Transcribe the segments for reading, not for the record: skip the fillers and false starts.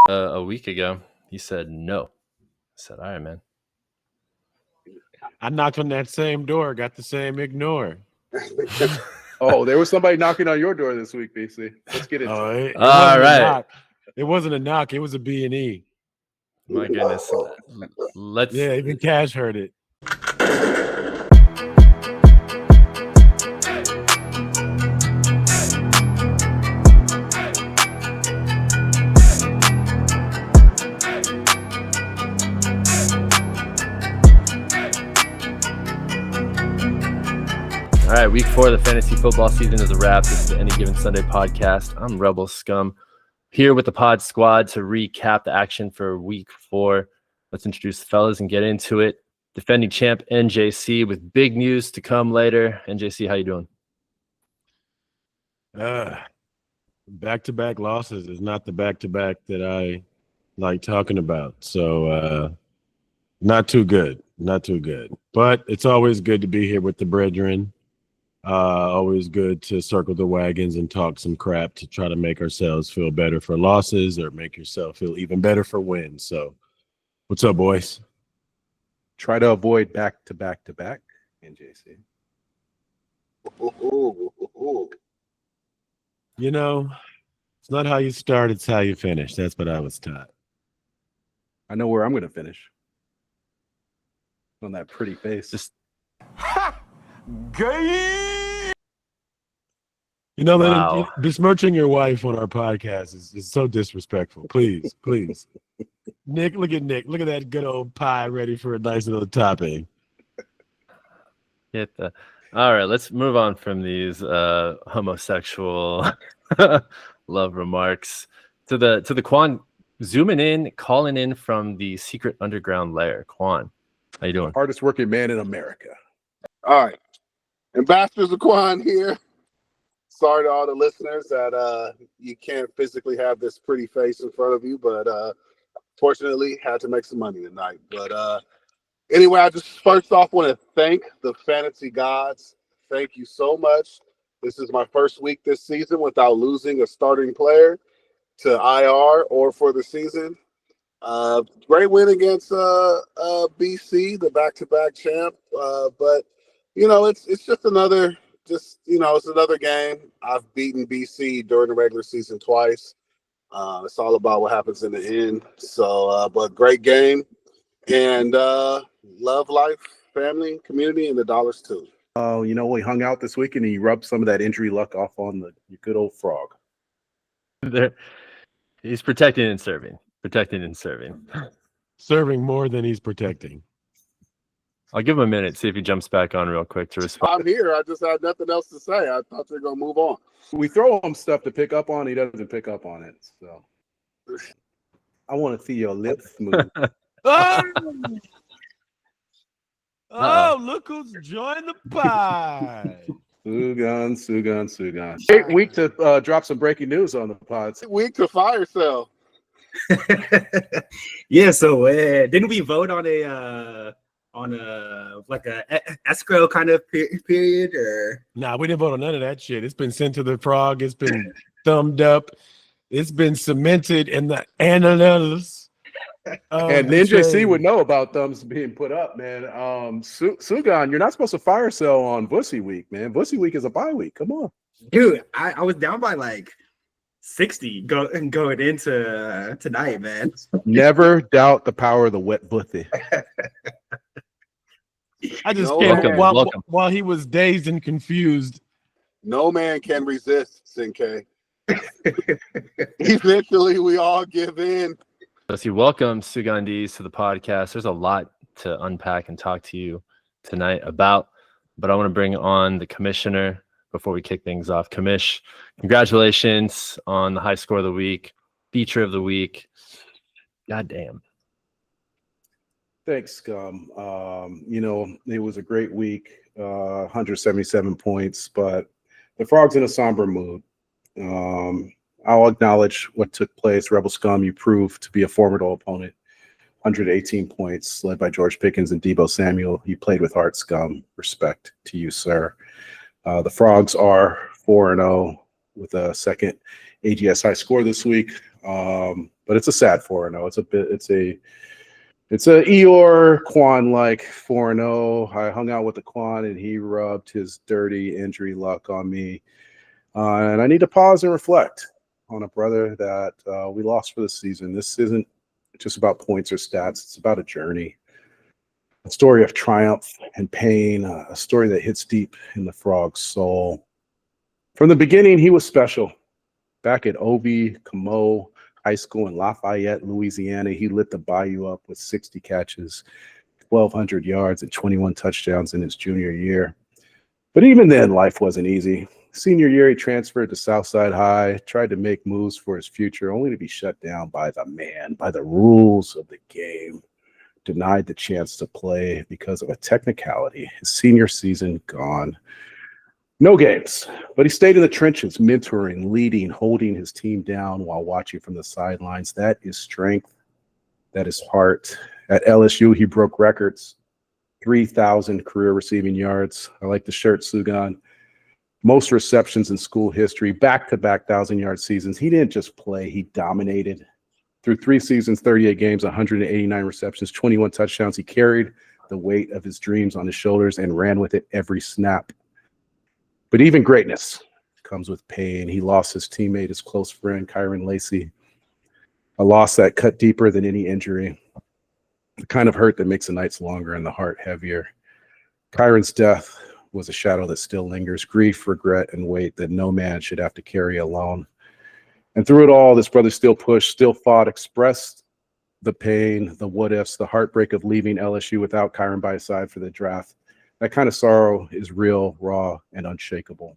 a week ago. He said no. I said, all right, man. I knocked on that same door, got the same ignore. Oh, there was somebody knocking on your door this week, BC. Let's get into it. It wasn't a knock. It wasn't a knock. It was a B&E. My goodness. Let's. Yeah, even Cash heard it. All right, week 4 of the fantasy football season is a wrap. This is the Any Given Sunday podcast. I'm Rebel Scum here with the pod squad to recap the action for week 4. Let's introduce the fellas and get into it. Defending champ NJC with big news to come later. NJC, how you doing? Back-to-back losses is not the back-to-back that I like talking about. So not too good. Not too good. But it's always good to be here with the brethren. Always good to circle the wagons and talk some crap to try to make ourselves feel better for losses or make yourself feel even better for wins. So what's up, boys? Try to avoid back-to-back-to-back, NJC. You know, it's not how you start, it's how you finish. That's what I was taught. I know where I'm going to finish. On that pretty face. Just gay. You know, wow. Besmirching your wife on our podcast is so disrespectful. Please. Nick, look at Nick. Look at that good old pie ready for a nice little topping. All right, let's move on from these homosexual love remarks to the Quan zooming in, calling in from the secret underground lair. Quan, how you doing? Hardest working man in America. All right. Ambassadors of Quan here. Sorry to all the listeners that you can't physically have this pretty face in front of you, but fortunately had to make some money tonight. But anyway, I just first off want to thank the fantasy gods. Thank you so much. This is my first week this season without losing a starting player to IR or for the season. Great win against BC, the back-to-back champ. But you know, it's just another game. I've beaten BC during the regular season twice. It's all about what happens in the end. So, but great game, and love life, family, community, and the dollars too. Oh, you know, we hung out this weekend and you rubbed some of that injury luck off on the good old frog. He's protecting and serving. Serving more than he's protecting. I'll give him a minute, see if he jumps back on real quick to respond. I'm here. I just had nothing else to say. I thought you were going to move on. We throw him stuff to pick up on. He doesn't pick up on it. So I want to see your lips move. Oh, look who's joined the pie. Sugan. Great week to drop some breaking news on the pods. Week to fire sale. Yeah, so didn't we vote on a escrow kind of period, or nah, we didn't vote on none of that shit. It's been sent to the frog, it's been thumbed up, it's been cemented in the annals. And the NJC would know about thumbs being put up, man. Sugan, you're not supposed to fire sale on Bussy Week, man. Bussy Week is a bye week. Come on. Dude, I was down by like 60 going into tonight, man. Never doubt the power of the wet bussy. I just can't. While he was dazed and confused. No man can resist, Sinke. Eventually, we all give in. Let's see. Welcome, Sugandis, to the podcast. There's a lot to unpack and talk to you tonight about, but I want to bring on the commissioner before we kick things off. Commish, congratulations on the high score of the week, feature of the week. God damn. Thanks, Scum. You know, it was a great week, 177 points, but the Frog's in a somber mood. I'll acknowledge what took place. Rebel Scum, you proved to be a formidable opponent. 118 points, led by George Pickens and Deebo Samuel. You played with heart, Scum. Respect to you, sir. The Frogs are 4-0 with a second AGSI score this week. But it's a sad 4-0. It's a Eeyore Quan like 4-0. I hung out with the Quan and he rubbed his dirty injury luck on me. And I need to pause and reflect on a brother that we lost for the season. This isn't just about points or stats. It's about a journey, a story of triumph and pain, a story that hits deep in the Frog's soul. From the beginning, he was special. Back at Obi Camo High School in Lafayette, Louisiana, he lit the Bayou up with 60 catches, 1,200 yards, and 21 touchdowns in his junior year. But even then, life wasn't easy. Senior year, he transferred to Southside High, tried to make moves for his future, only to be shut down by the rules of the game. Denied the chance to play because of a technicality. His senior season gone. No games, but he stayed in the trenches, mentoring, leading, holding his team down while watching from the sidelines. That is strength. That is heart. At LSU, he broke records. 3,000 career receiving yards. I like the shirt, Sugan. Most receptions in school history, back-to-back 1,000-yard seasons. He didn't just play, he dominated. Through 3 seasons, 38 games, 189 receptions, 21 touchdowns. He carried the weight of his dreams on his shoulders and ran with it every snap. But even greatness comes with pain. He lost his teammate, his close friend, Kyron Lacey. A loss that cut deeper than any injury. The kind of hurt that makes the nights longer and the heart heavier. Kyron's death was a shadow that still lingers, grief, regret, and weight that no man should have to carry alone. And through it all, this brother still pushed, still fought, expressed the pain, the what-ifs, the heartbreak of leaving LSU without Kyron by his side for the draft. That kind of sorrow is real, raw, and unshakable.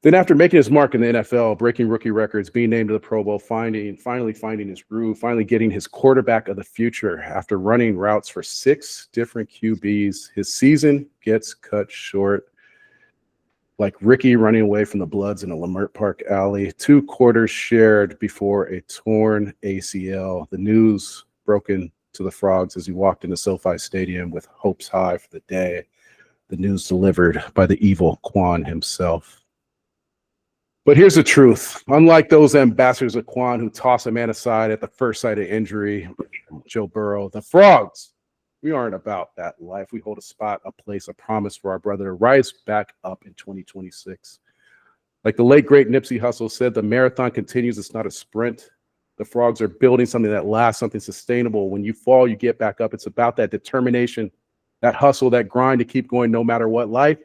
Then after making his mark in the NFL, breaking rookie records, being named to the Pro Bowl, finally finding his groove, finally getting his quarterback of the future after running routes for 6 different QBs, his season gets cut short. Like Ricky running away from the Bloods in a Lamert Park alley, 2 quarters shared before a torn ACL. The news broken to the Frogs as he walked into SoFi Stadium with hopes high for the day. The news delivered by the evil Quan himself. But here's the truth. Unlike those ambassadors of Quan who toss a man aside at the first sight of injury, Joe Burrow, the Frogs, we aren't about that life. We hold a spot, a place, a promise for our brother to rise back up in 2026. Like the late, great Nipsey Hussle said, the marathon continues. It's not a sprint. The Frogs are building something that lasts, something sustainable. When you fall, you get back up. It's about that determination, that hustle, that grind to keep going no matter what. Life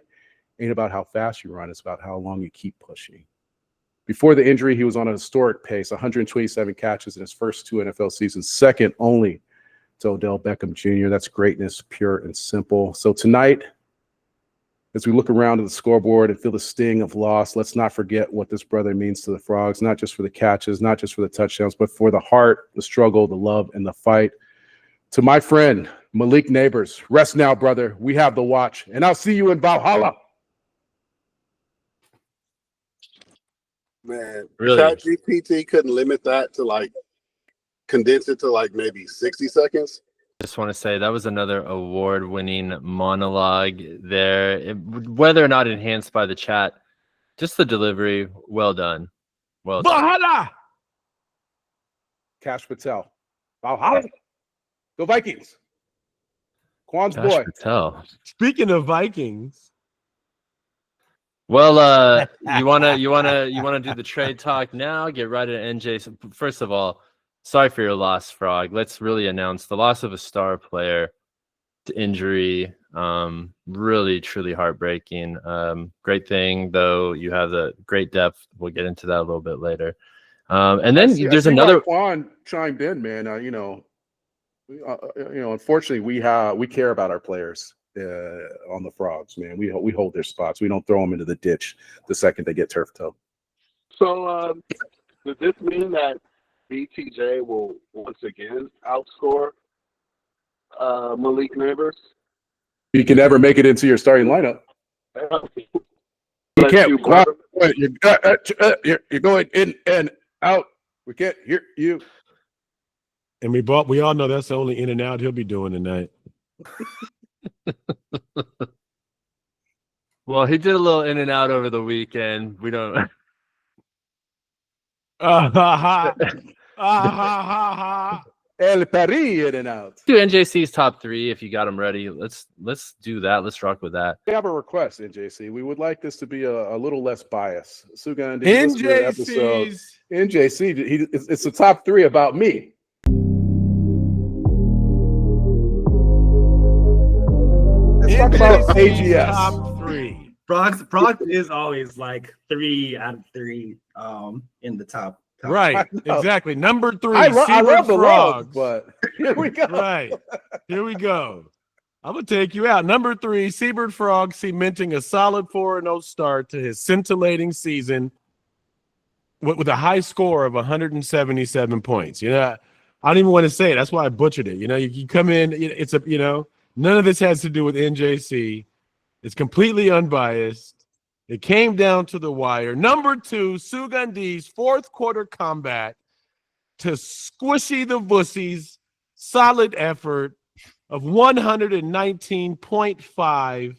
ain't about how fast you run. It's about how long you keep pushing. Before the injury, he was on a historic pace, 127 catches in his first 2 NFL seasons, second only to Odell Beckham Jr. That's greatness, pure and simple. So tonight, as we look around at the scoreboard and feel the sting of loss, let's not forget what this brother means to the Frogs, not just for the catches, not just for the touchdowns, but for the heart, the struggle, the love, and the fight. To my friend, Malik Neighbors, rest now, brother. We have the watch, and I'll see you in Valhalla. Man, Really? ChatGPT couldn't limit that to condense it to maybe 60 seconds. Just want to say that was another award-winning monologue there. Whether or not enhanced by the chat, just the delivery, well done. Well done. Valhalla! Cash Patel. Valhalla. Go Vikings. Quan's Josh boy. Patel. Speaking of Vikings. Well, you wanna do the trade talk now? Get right at NJ. So first of all, sorry for your loss, Frog. Let's really announce the loss of a star player to injury. Really, truly heartbreaking. Great thing though, you have the great depth. We'll get into that a little bit later. And then there's another. Quan chimed in, man. Unfortunately, we care about our players. On the Frogs, man, we hold their spots. We don't throw them into the ditch the second they get turf toe. So does this mean that BTJ will once again outscore Malik Neighbors? You can never make it into your starting lineup. You can't. You're going in and out. We can't hear you. And we all know that's the only in and out he'll be doing tonight. Well, he did a little in and out over the weekend. We don't. Ha ha ha. El Paris in and out. Do NJC's top 3 if you got them ready. Let's do that. Let's rock with that. We have a request, NJC. We would like this to be a little less biased. Sugan, did you listen to the episode? NJC, it's the top 3 about me. Let's talk about AGS. Top 3. Frogs is always like 3 out of 3 in the top. Right, exactly. Number 3, I love the Frogs. love, but here we go. Right, here we go. I'm going to take you out. Number 3, Cebert Frogs cementing a solid 4-0 start to his scintillating season with a high score of 177 points. You know, I don't even want to say it. That's why I butchered it. You know, you come in, it's a, you know, none of this has to do with NJC. It's completely unbiased. It came down to the wire. Number 2, Sugandi's fourth quarter comeback to squishy the Vussies. Solid effort of 119.5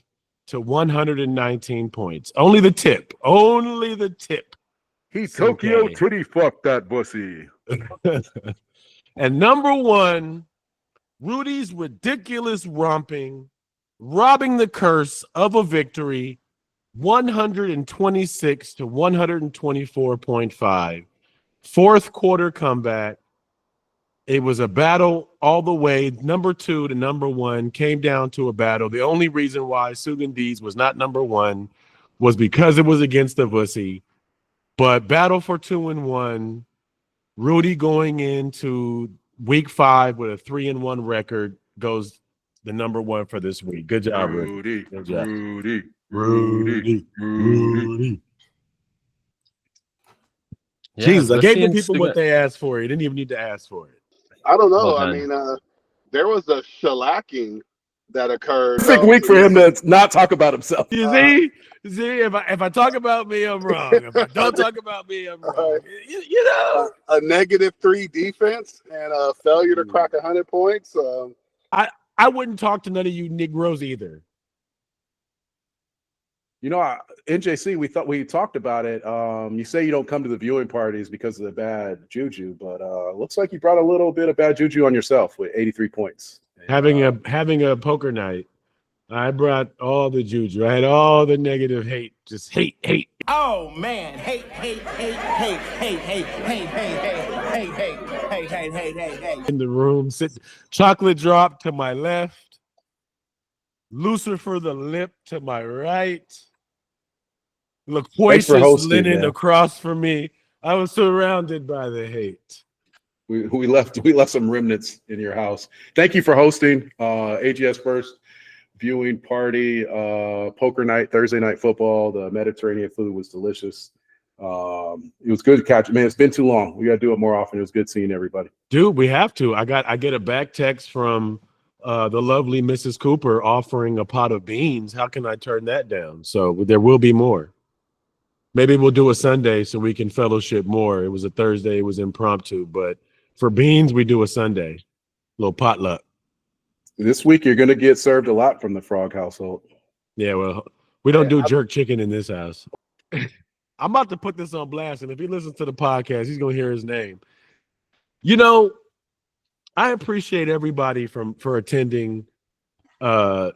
to 119 points. Only the tip. Only the tip. He Tokyo Tokyo titty fucked that pussy. And number 1, Rudy's ridiculous romping, robbing the curse of a victory. 126 to 124.5. Fourth quarter comeback. It was a battle all the way. Number 2 to number 1 came down to a battle. The only reason why Sugandi's was not number 1 was because it was against the Vussy. But battle for 2 and 1. Rudy going into week 5 with a 3-1 record goes the number 1 for this week. Good job, Rudy. Good job. Rudy. Yeah, Jesus, I gave the especially in people what they asked for. You didn't even need to ask for it. I don't know. Well I done. mean, there was a shellacking that occurred. Perfect week for him to not talk about himself. You see, if I talk about me, I'm wrong. If I don't talk about me, I'm wrong. You know, a -3 defense and a failure to crack 100 points. I wouldn't talk to none of you Negroes either. You know, NJC, we talked about it. You say you don't come to the viewing parties because of the bad juju, but looks like you brought a little bit of bad juju on yourself with 83 points. Having a poker night, I brought all the juju. I had all the negative hate, just hate. Oh man, hey. In the room, chocolate drop to my left, Lucifer the lip to my right, loquacious hosting, linen man. across from me. I was surrounded by the hate. We left some remnants in your house. Thank you for hosting AGS first viewing party, poker night, Thursday night football. The Mediterranean food was delicious. It was good to catch. Man, it's been too long. We got to do it more often. It was good seeing everybody. Dude, we have to. I get a back text from the lovely Mrs. Cooper offering a pot of beans. How can I turn that down? So there will be more. Maybe we'll do a Sunday so we can fellowship more. It was a Thursday. It was impromptu. But for beans, we do a Sunday. A little potluck. This week, you're going to get served a lot from the Frog household. Yeah, well, we don't do jerk chicken in this house. I'm about to put this on blast, and if he listens to the podcast, he's going to hear his name. You know, I appreciate everybody for attending the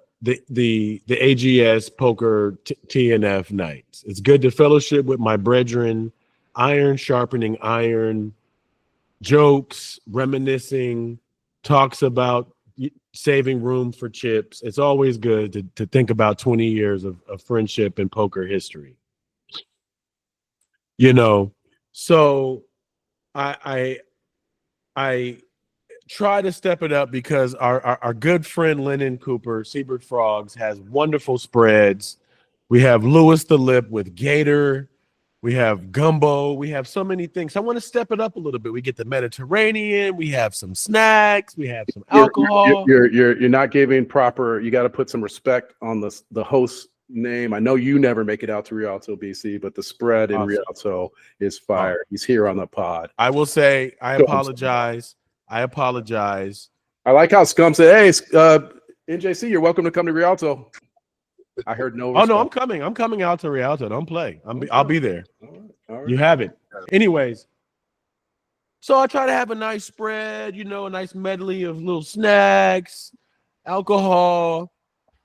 AGS poker TNF nights. It's good to fellowship with my brethren, iron sharpening iron, jokes, reminiscing, talks about saving room for chips. It's always good to think about 20 years of friendship and poker history. You know, so I try to step it up because our good friend Lennon Cooper, Cebert Frogs, has wonderful spreads. We have Lewis the Lip with Gator. We have gumbo. We have so many things. I want to step it up a little bit. We get the Mediterranean. We have some snacks. We have some alcohol. You're not giving proper. You got to put some respect on the host's name. I know you never make it out to Rialto, BC, but the spread in Rialto is fire. He's here on the pod. I will say I apologize. I like how Scum said, "Hey, NJC, you're welcome to come to Rialto." I heard no. Oh no, I'm coming. I'm coming out to Rialto. Don't play. I'll be there. All right. You have it. Anyways, So I try to have a nice spread, you know, a nice medley of little snacks, alcohol.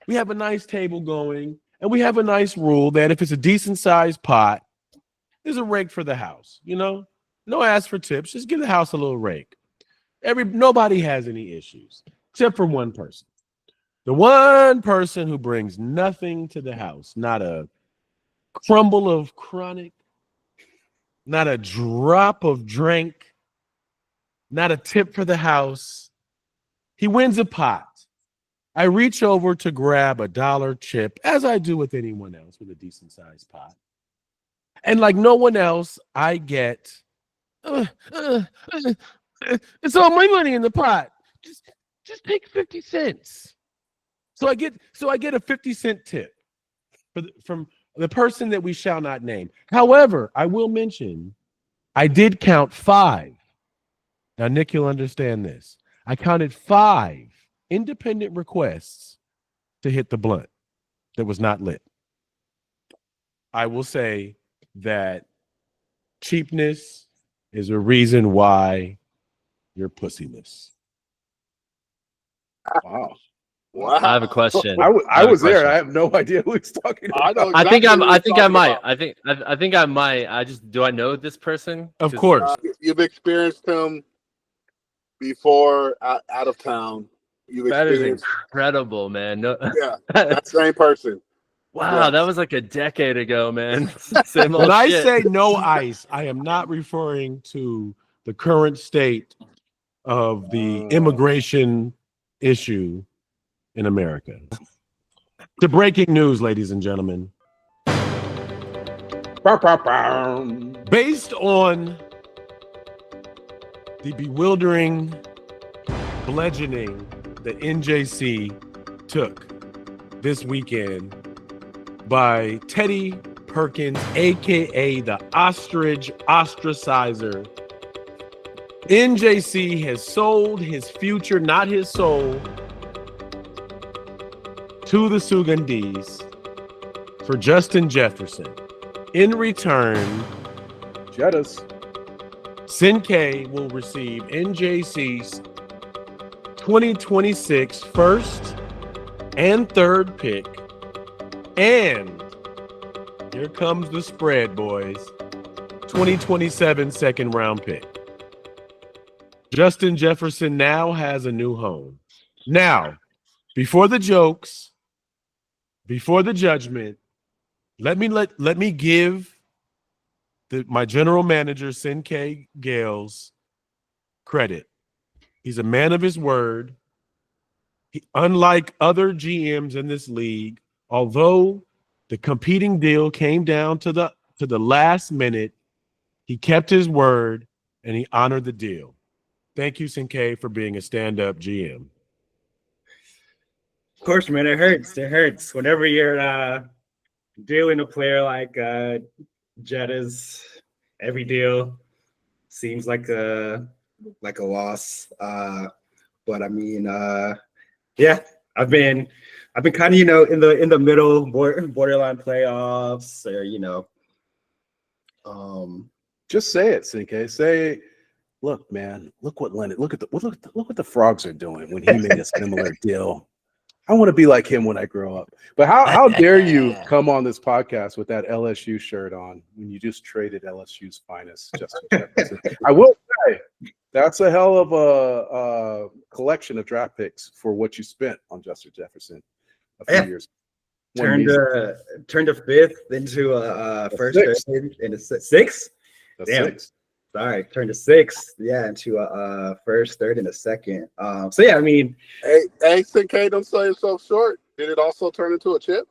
We have a nice table going, and we have a nice rule that if it's a decent sized pot, there's a rake for the house, you know? No ask for tips, just give the house a little rake. Nobody has any issues, except for one person. The one person who brings nothing to the house, not a crumble of chronic, not a drop of drink, not a tip for the house. He wins a pot. I reach over to grab a dollar chip, as I do with anyone else with a decent sized pot. And like no one else, I get, it's all my money in the pot. Just take 50 cents. So I get a 50-cent tip from the person that we shall not name. However, I will mention I did count 5. Now, Nick, you'll understand this. I counted 5 independent requests to hit the blunt that was not lit. I will say that cheapness is a reason why you're pussyless. Wow. Wow. I have a question. I have a was there. question. I have no idea who he's talking I about. know I think exactly I what think you're I might. talking about. I think I might. Do I know this person? Of 'Cause- course. You've experienced him before out of town. You've That is experienced, incredible, man. No, yeah, that same person. wow, Yes. that was like a decade ago, man. Same When old I shit. say no ice, I am not referring to the current state of the immigration issue in America. To breaking news, ladies and gentlemen. Based on the bewildering bludgeoning that NJC took this weekend by Teddy Perkins, aka the ostrich ostracizer, NJC has sold his future, not his soul, to the Sugandese for Justin Jefferson. In return, Jettas. Sin-K will receive NJC's 2026 first and third pick. And here comes the spread, boys. 2027 second round pick. Justin Jefferson now has a new home. Now, before the jokes, before the judgment, let me give my general manager, Sin-K Gales, credit. He's a man of his word. Unlike other GMs in this league, although the competing deal came down to the last minute, he kept his word and he honored the deal. Thank you, Sin-K, for being a stand-up GM. Of course, man, it hurts. It hurts whenever you're dealing a player like Jetta's. Every deal seems like a loss. But I mean, yeah, I've been kind of, in the middle, borderline playoffs, or Just say it, Sin-K. Say, look, man, look what the Frogs are doing when he made a similar deal. I want to be like him when I grow up. But how dare you come on this podcast with that LSU shirt on when you just traded LSU's finest, Justin Jefferson? I will say that's a hell of a collection of draft picks for what you spent on Justin Jefferson a few years. Turned a fifth into a first, third, into sixth. Damn. 6. Sorry, turned a sixth, into a first, third, and a second. So yeah, I mean, Hey, Sin-K, don't sell yourself short. Did it also turn into a chip?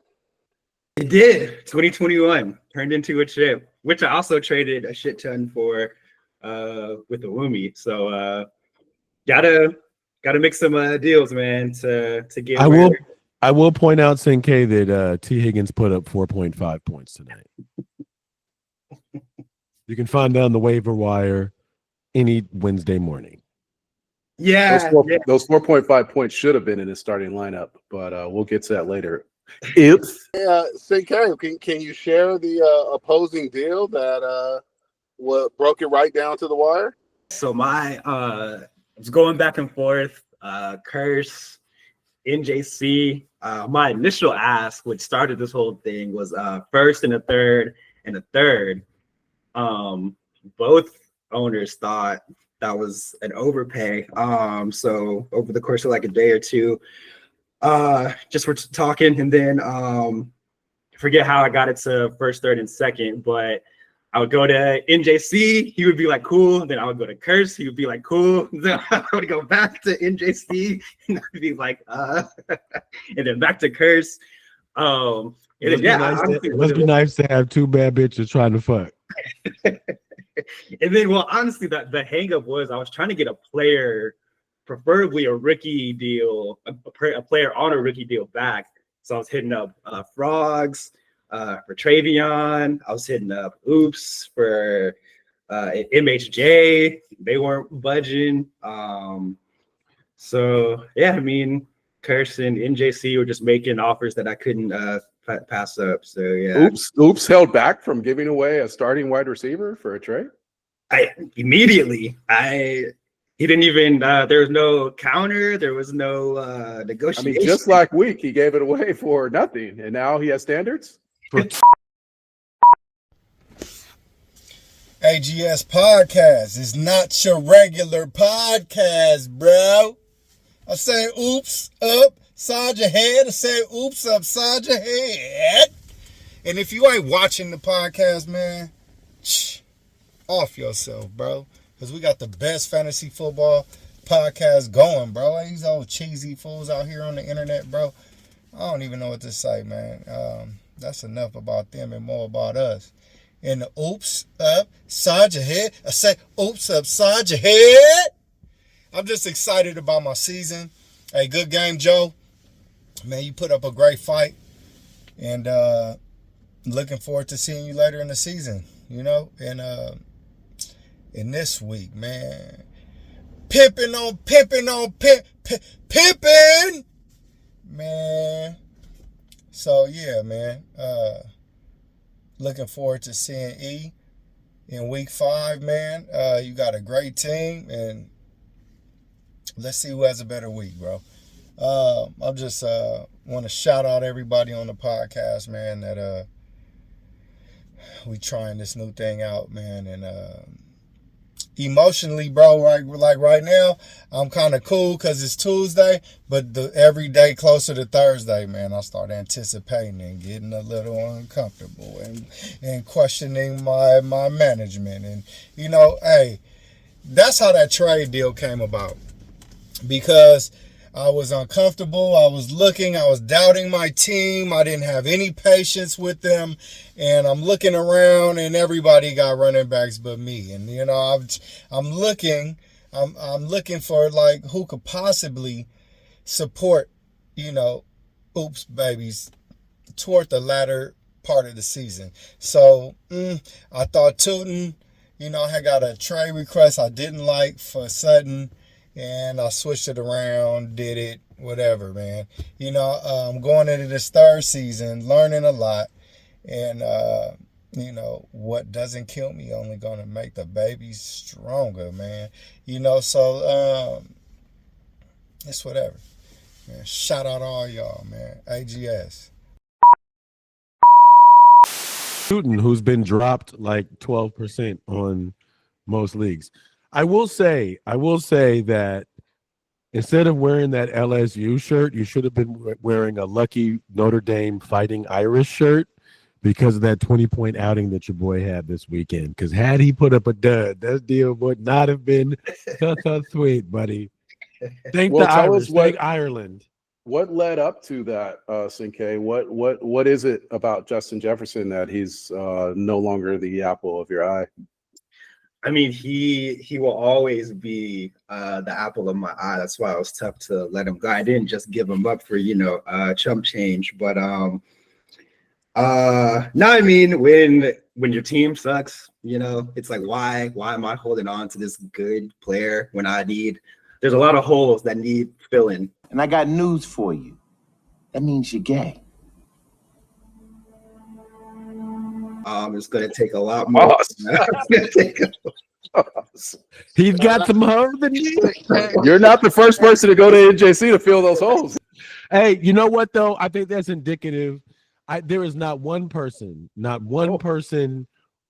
it did. 2021 turned into a chip, which I also traded a shit ton for with the Woomy. So gotta make some deals, man, to get. I will point out, Sin-K, that T. Higgins put up 4.5 points tonight. You can find down the waiver wire any Wednesday morning. Yeah, Those 4.5 points should have been in his starting lineup, but we'll get to that later. If Sin-K, can you share the opposing deal that what broke it right down to the wire? So my I was going back and forth, Curse, NJC. My initial ask, which started this whole thing, was first and a third and a third. Both owners thought that was an overpay. So over the course of like a day or two, just we're talking, and then forget how I got it to first, third, and second, but I would go to NJC, he would be like, cool. Then I would go to Curse, he would be like, cool. Then I would go back to NJC, and I'd be like, and then back to Curse. And then, it must be nice to have two bad bitches trying to fuck. And then, well, honestly, the hang up was I was trying to get a player, preferably a rookie deal, a player on a rookie deal back. So I was hitting up Frogs for Travion. I was hitting up Oops for MHJ. They weren't budging. So yeah, I mean, Curse and NJC were just making offers that I couldn't pass up. So yeah. Oops held back from giving away a starting wide receiver for a trade. He didn't even there was no counter, there was no negotiation. I mean, just like Week, he gave it away for nothing, and now he has standards. AGS podcast is not your regular podcast, bro. I say oops upside your head. I say oops upside your head. And if you ain't watching the podcast, man, off yourself, bro. Because we got the best fantasy football podcast going, bro. These old cheesy fools out here on the internet, bro. I don't even know what to say, man. That's enough about them and more about us. And the oops upside your head. I say oops upside your head. I'm just excited about my season. Hey, good game, Joe. Man, you put up a great fight. And looking forward to seeing you later in the season, you know? And in this week, man. Pimping. Man. So, yeah, man. Looking forward to seeing E in week 5, man. You got a great team, and let's see who has a better week, bro. I just want to shout out everybody on the podcast, man, that we trying this new thing out, man, and emotionally, bro, like right now, I'm kind of cool because it's Tuesday, but every day closer to Thursday, man, I start anticipating and getting a little uncomfortable and questioning my management. And, you know, hey, that's how that trade deal came about, because I was uncomfortable. I was doubting my team. I didn't have any patience with them. And I'm looking around and everybody got running backs but me. And, you know, I'm looking for like who could possibly support, you know, oops babies toward the latter part of the season. So I thought Tootin, you know, I got a trade request I didn't like for Sutton. And I switched it around, did it, whatever, man. You know, I'm going into this third season, learning a lot. And, you know, what doesn't kill me only going to make the babies stronger, man. You know, so it's whatever. Man, shout out to all y'all, man. AGS. Newton, who's been dropped like 12% on most leagues. I will say that instead of wearing that LSU shirt, you should have been wearing a lucky Notre Dame Fighting Irish shirt because of that 20-point outing that your boy had this weekend. Because had he put up a dud, that deal would not have been so sweet, buddy. Thank Ireland. What led up to that, Cinque? What is it about Justin Jefferson that he's no longer the apple of your eye? I mean, he will always be the apple of my eye. That's why it was tough to let him go. I didn't just give him up for, you know, chump change. But no, I mean, when your team sucks, you know, it's like, why am I holding on to this good player when there's a lot of holes that need filling. And I got news for you. That means you're gay. It's going to take a lot more. He's got some holes in you. You're not the first person to go to NJC to fill those holes. Hey, you know what though? I think that's indicative. There is not one person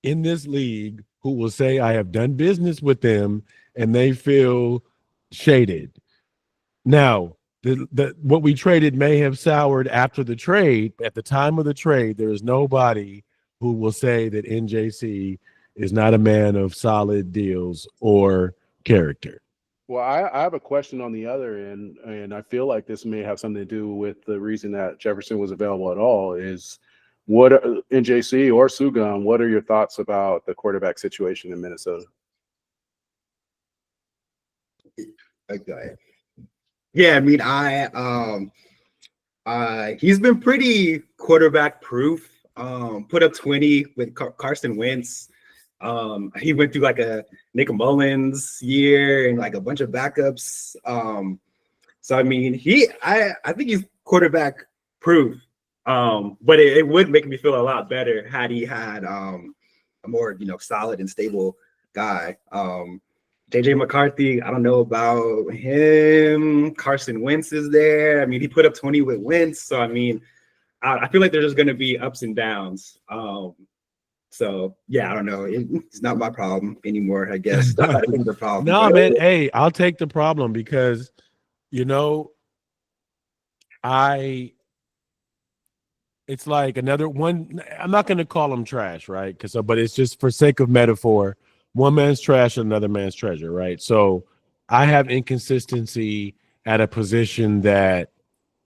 in this league who will say I have done business with them and they feel shaded. Now, what we traded may have soured after the trade. At the time of the trade, there is nobody who will say that NJC is not a man of solid deals or character. Well, I have a question on the other end, and I feel like this may have something to do with the reason that Jefferson was available at all. Is what NJC or Sugan? What are your thoughts about the quarterback situation in Minnesota? Okay. Yeah, I mean, he's been pretty quarterback proof. Put up 20 with Carson Wentz. He went through like a Nick Mullins year and like a bunch of backups. So I mean, I think he's quarterback proof. But it would make me feel a lot better had he had a more solid and stable guy. JJ McCarthy, I don't know about him. Carson Wentz is there. I mean, he put up 20 with Wentz. So I mean, I feel like there's just going to be ups and downs. So yeah, I don't know. It's not my problem anymore, I guess. I think the problem. No, man. Hey, I'll take the problem because, it's like another one. I'm not going to call them trash, right? But it's just for sake of metaphor. One man's trash, another man's treasure, right? So I have inconsistency at a position that,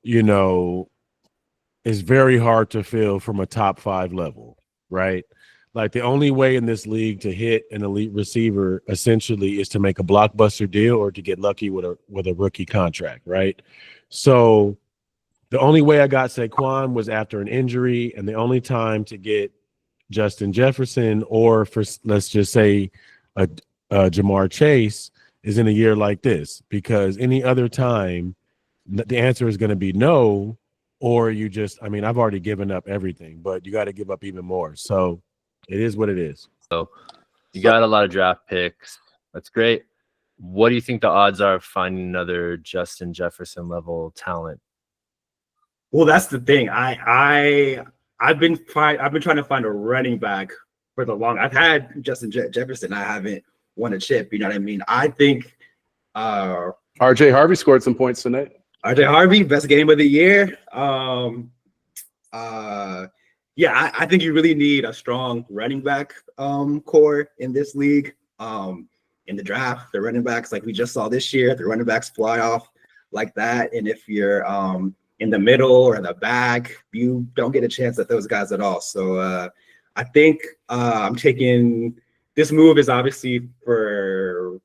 is very hard to fill from a top 5 level, right? Like the only way in this league to hit an elite receiver essentially is to make a blockbuster deal or to get lucky with a rookie contract, right? So the only way I got Saquon was after an injury, and the only time to get Justin Jefferson or for let's just say Jamar Chase is in a year like this, because any other time the answer is going to be no, or I've already given up everything, but you got to give up even more. So it is what it is. So you got a lot of draft picks. That's great. What do you think the odds are of finding another Justin Jefferson level talent? Well, that's the thing. I've been trying to find a running back for the long. I've had Justin Jefferson. I haven't won a chip. You know what I mean? I think RJ Harvey scored some points tonight. RJ Harvey, best game of the year. Yeah, I think you really need a strong running back core in this league. In the draft, the running backs, like we just saw this year, the running backs fly off like that. And if you're in the middle or the back, you don't get a chance at those guys at all. So I think I'm taking this move is obviously for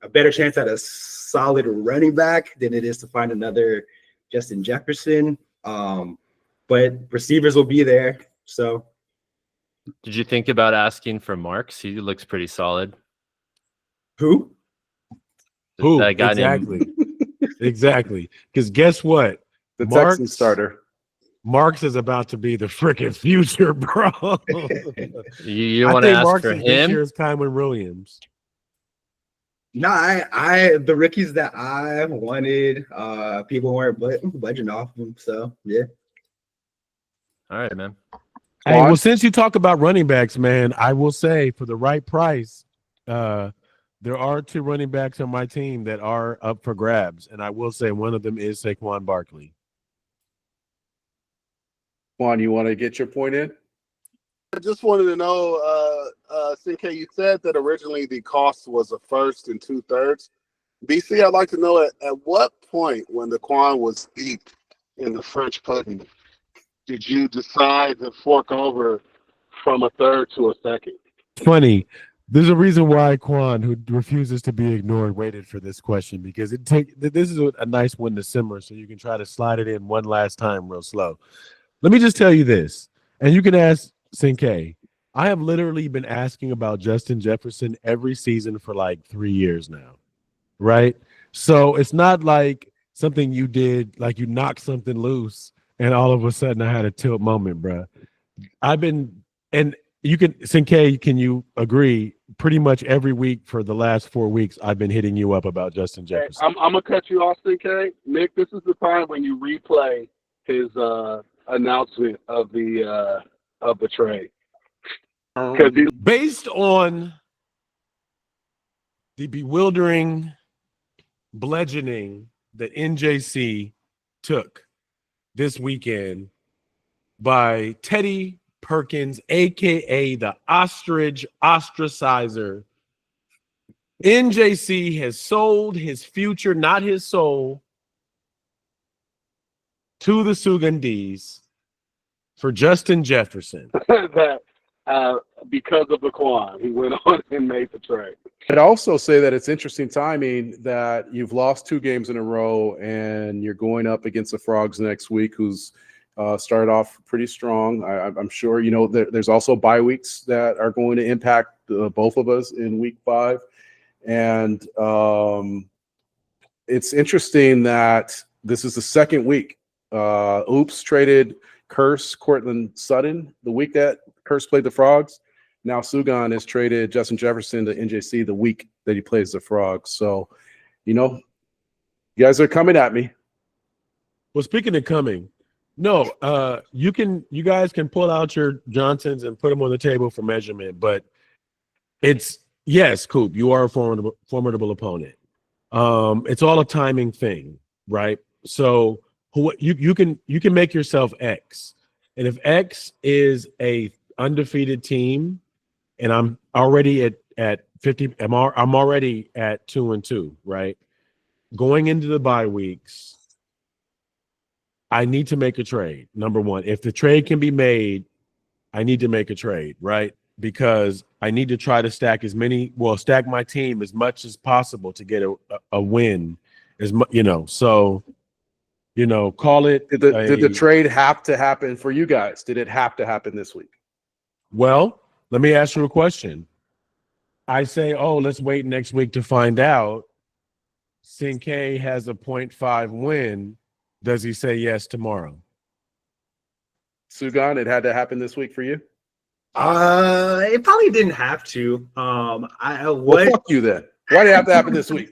a better chance at a solid running back than it is to find another Justin Jefferson. But receivers will be there. So did you think about asking for Marks? He looks pretty solid. Who? That guy exactly. named Exactly. Because guess what? The Texan starter. Marks is about to be the freaking future, bro. You want to ask Marks for is him? This year's Kyron Williams. No, I the rookies that I wanted, people weren't budging off them. So yeah. All right, man. Hey, well, since you talk about running backs, man, I will say for the right price, there are 2 running backs on my team that are up for grabs, and I will say one of them is Saquon Barkley. Juan, you want to get your point in? I just wanted to know, CK, you said that originally the cost was a first and 2/3. BC, I'd like to know at what point when the Quan was deep in the French pudding did you decide to fork over from a third to a second? Funny. There's a reason why Quan, who refuses to be ignored, waited for this question, because this is a nice one to simmer, so you can try to slide it in one last time real slow. Let me just tell you this, and you can ask Cinque. I have literally been asking about Justin Jefferson every season for like 3 years now, right? So it's not like something you did, like you knocked something loose and all of a sudden I had a tilt moment, bro. And you can, Cinque, can you agree? pretty much every week for the last 4 weeks, I've been hitting you up about Justin Hey, Jefferson. I'm gonna cut you off, CK. Nick, this is the time when you replay his announcement of the trade. Because Based on the bewildering bludgeoning that NJC took this weekend by Teddy Perkins, aka the ostrich ostracizer, NJC has sold his future, not his soul, to the Sugandis for Justin Jefferson. that because of Laquan, he went on and made the trade. I'd also say that it's interesting timing that you've lost 2 games in a row and you're going up against the Frogs next week, who's started off pretty strong. I'm sure there's also bye weeks that are going to impact both of us in week 5. And it's interesting that this is the second week. Oops traded Cortland Sutton the week that Curse played the Frogs. Now Sugan has traded Justin Jefferson to NJC the week that he plays the Frogs. So, you guys are coming at me. Well, speaking of coming, no, you guys can pull out your Johnsons and put them on the table for measurement, but yes, Coop, you are a formidable opponent. It's all a timing thing, right? So you can make yourself X, and if X is a undefeated team, and I'm already at 50, I'm already at 2-2, right? Going into the bye weeks, I need to make a trade. Number one, if the trade can be made, I need to make a trade, right? Because I need to try to stack my team as much as possible to get a win. So call it. Did the trade have to happen for you guys? Did it have to happen this week? Well, let me ask you a question. I say, let's wait next week to find out. Cinque has a 0.5 win. Does he say yes tomorrow? Sugan, it had to happen this week for you? It probably didn't have to. Well, fuck you then. Why did it have to happen this week?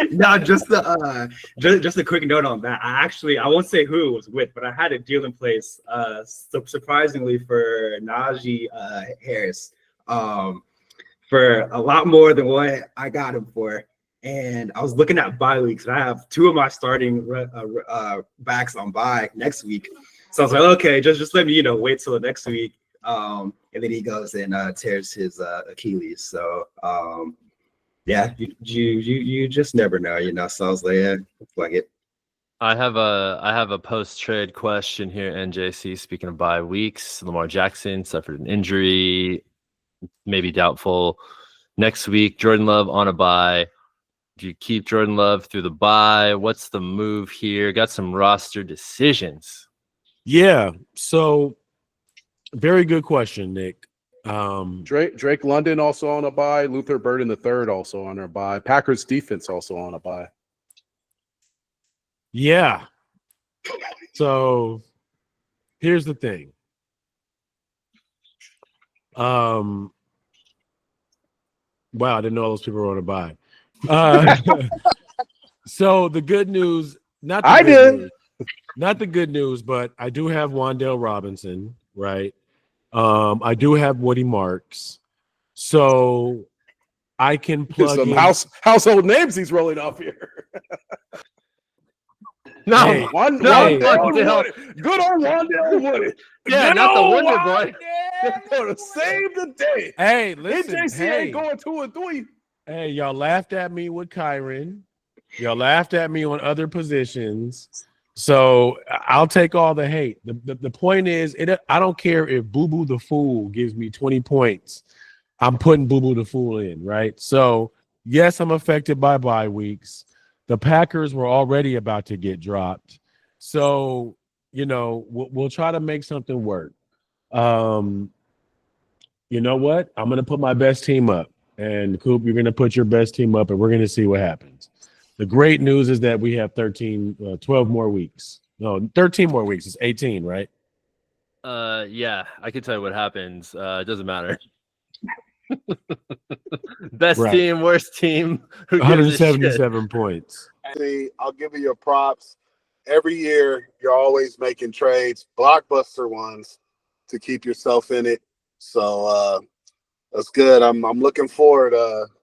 No, just a quick note on that. I won't say who it was with, but I had a deal in place, surprisingly for Najee Harris, for a lot more than what I got him for. And I was looking at bye weeks, and I have 2 of my starting backs on bye next week. So I was like, okay, just let me wait till the next week. And then he goes and tears his Achilles. So yeah, you just never know, So I was like, yeah, fuck it. I have a post-trade question here, NJC. Speaking of bye weeks, Lamar Jackson suffered an injury, maybe doubtful. Next week, Jordan Love on a bye. Do you keep Jordan Love through the bye? What's the move here? Got some roster decisions. Yeah, so very good question, Nick. Drake London also on a bye. Luther Burden III also on a bye. Packers defense also on a bye. Yeah. So here's the thing. Wow, I didn't know all those people were on a bye. So the good news, not the good news, but I do have Wan'Dale Robinson, right? I do have Woody Marks, so I can plug some in household names he's rolling off here. No, hey, Wan'Dale. Good old Wan'Dale Woody. Yeah, not the Wonder Boy. To save the day. Hey, listen. NJC ain't going 2-3. Hey, y'all laughed at me with Kyron. Y'all laughed at me on other positions. So I'll take all the hate. The point is, I don't care if Boo Boo the Fool gives me 20 points. I'm putting Boo Boo the Fool in, right? So, yes, I'm affected by bye weeks. The Packers were already about to get dropped. So, we'll try to make something work. You know what? I'm going to put my best team up. And, Coop, you're going to put your best team up, and we're going to see what happens. The great news is that we have 12 more weeks. No, 13 more weeks. It's 18, right? Yeah, I can tell you what happens. It doesn't matter. Best Right. team, worst team. Who gives a shit? 177 points. See, I'll give you your props. Every year, you're always making trades, blockbuster ones, to keep yourself in it. So that's good. I'm looking forward.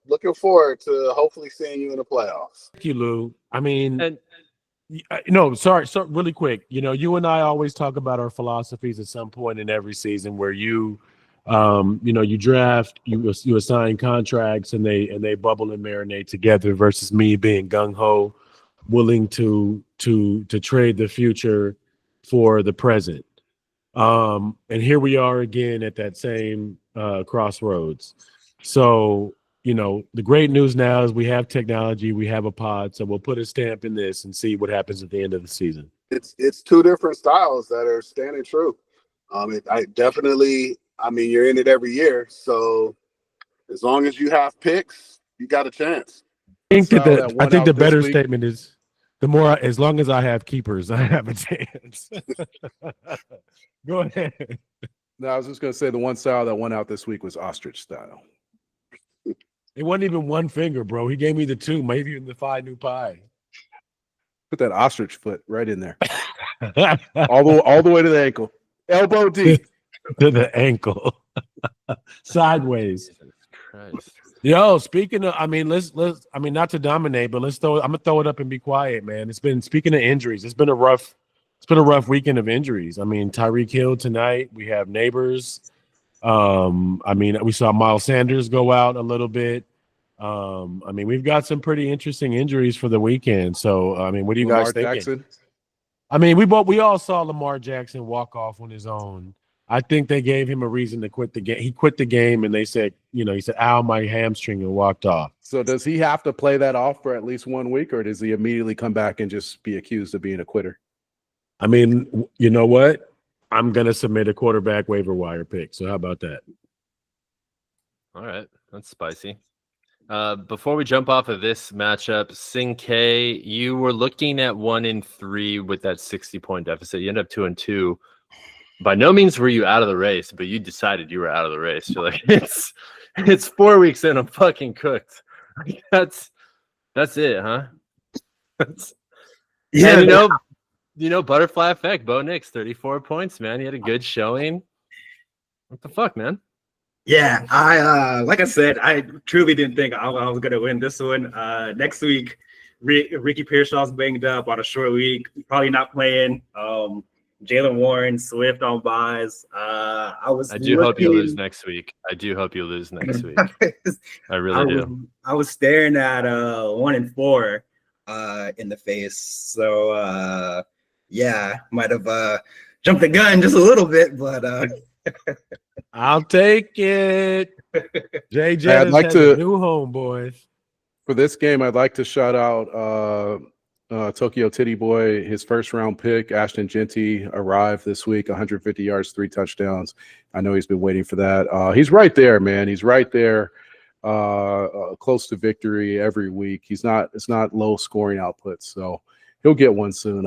Looking forward to hopefully seeing you in the playoffs. Thank you, Lou. I mean, And no, sorry. So really quick, you and I always talk about our philosophies at some point in every season where you draft, you assign contracts and they bubble and marinate together versus me being gung ho, willing to trade the future for the present. And here we are again at that same crossroads. So, the great news now is we have technology, we have a pod, so we'll put a stamp in this and see what happens at the end of the season. It's two different styles that are standing true. You're in it every year, so as long as you have picks, you got a chance. I think that won out the this better week. statement is as long as I have keepers, I have a chance. Go ahead. No, I was just going to say the one style that won out this week was ostrich style. It wasn't even one finger, bro. He gave me the two, maybe even the 5 new pie. Put that ostrich foot right in there, all the way to the ankle, elbow deep. To the ankle, sideways. Jesus Christ. Yo, speaking of, let's not to dominate, but I'm gonna throw it up and be quiet, man. Speaking of injuries, it's been a rough weekend of injuries. Tyreek Hill tonight. We have neighbors. We saw Miles Sanders go out a little bit. We've got some pretty interesting injuries for the weekend. So, what do you guys think? Jackson. We all saw Lamar Jackson walk off on his own. I think they gave him a reason to quit the game. He quit the game, and they said, he said, "Ow, my hamstring," and walked off. So does he have to play that off for at least 1 week, or does he immediately come back and just be accused of being a quitter? You know what? I'm gonna submit a quarterback waiver wire pick. So how about that? All right, that's spicy. Before we jump off of this matchup, Sing K, you were looking at 1-3 with that 60-point deficit. You end up 2-2. By no means were you out of the race, but you decided you were out of the race. You're like, it's 4 weeks in, I'm fucking cooked. That's it, huh? Yeah, And butterfly effect. Bo Nix, 34 points, man. He had a good showing. What the fuck, man? Yeah, I like I said, I truly didn't think I was gonna win this one. Next week, Ricky Pearsall's banged up on a short week, probably not playing. Jalen Warren, Swift on buys. I do hope you lose next week. I really do. I was staring at 1-4 in the face. So might have jumped the gun just a little bit, but I'll take it. JJ I'd like to a new home, boys. For this game, I'd like to shout out Tokyo Titty Boy. His first round pick, Ashton Genty, arrived this week, 150 yards, 3 touchdowns. I know he's been waiting for that. He's right there, man. He's right there, close to victory every week. It's not low scoring output, so he'll get one soon.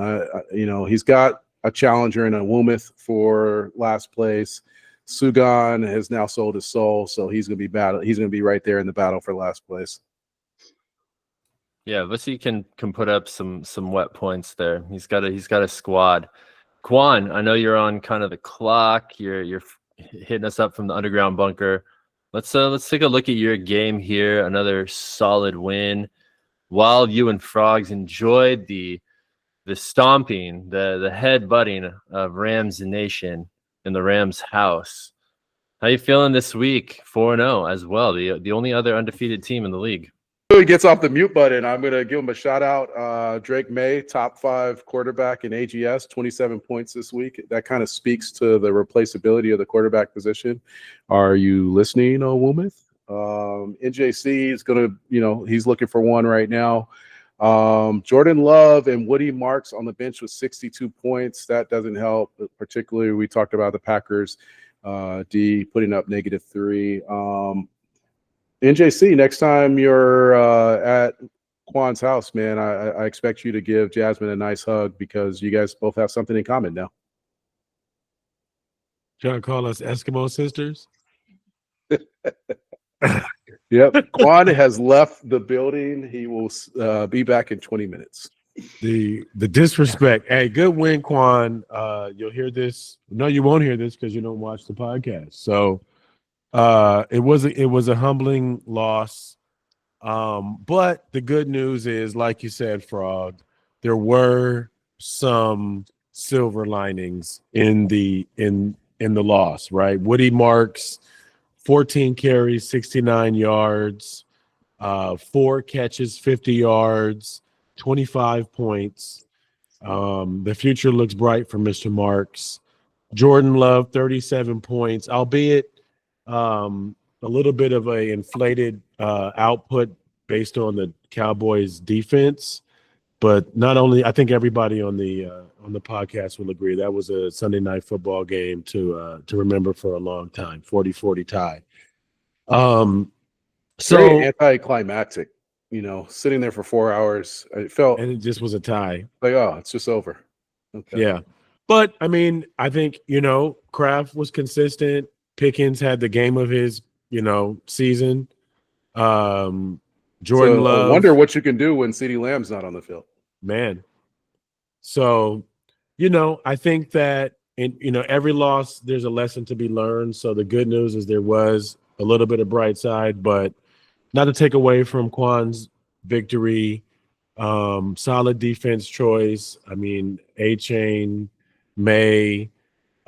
He's got a challenger in a Womith for last place. Sugan has now sold his soul, so he's gonna be right there in the battle for last place. Yeah, Vussy can put up some wet points there. He's got a squad. Quan, I know you're on kind of the clock. You're hitting us up from the underground bunker. Let's take a look at your game here. Another solid win. While you and Frogs enjoyed the stomping, the head-butting of Rams Nation in the Rams house. How you feeling this week? 4-0 as well. The only other undefeated team in the league. He gets off the mute button. I'm going to give him a shout out. Drake May, top 5 quarterback in AGS, 27 points this week. That kind of speaks to the replaceability of the quarterback position. Are you listening, Womith? NJC is going to, he's looking for one right now. Jordan Love and Woody Marks on the bench with 62 points. That doesn't help. Particularly, we talked about the Packers. D putting up -3. NJC, next time you're at Quan's house, man, I expect you to give Jasmine a nice hug because you guys both have something in common now. Trying to call us Eskimo sisters? Yep. Quan has left the building. He will be back in 20 minutes. The disrespect. Hey, good win, Quan. You'll hear this. No, you won't hear this because you don't watch the podcast. So it was a humbling loss. But the good news is, like you said, Frog, there were some silver linings in the loss, right? Woody Marks, 14 carries, 69 yards, 4 catches, 50 yards, 25 points. The future looks bright for Mr. Marks. Jordan Love, 37 points, albeit a little bit of a inflated output based on the Cowboys defense. But not only, I think everybody on the podcast will agree that was a Sunday night football game to remember for a long time. 40-40 tie. So very anticlimactic, sitting there for 4 hours. It felt, and it just was a tie. like, oh, it's just over. Okay. Yeah. But I mean, I think, Kraft was consistent. Pickens had the game of his, season. Jordan Love. I wonder what you can do when CeeDee Lamb's not on the field. Man. So, I think that in every loss there's a lesson to be learned. So the good news is there was a little bit of bright side, but not to take away from Quan's victory. Solid defense choice. I mean, A-Chain, May,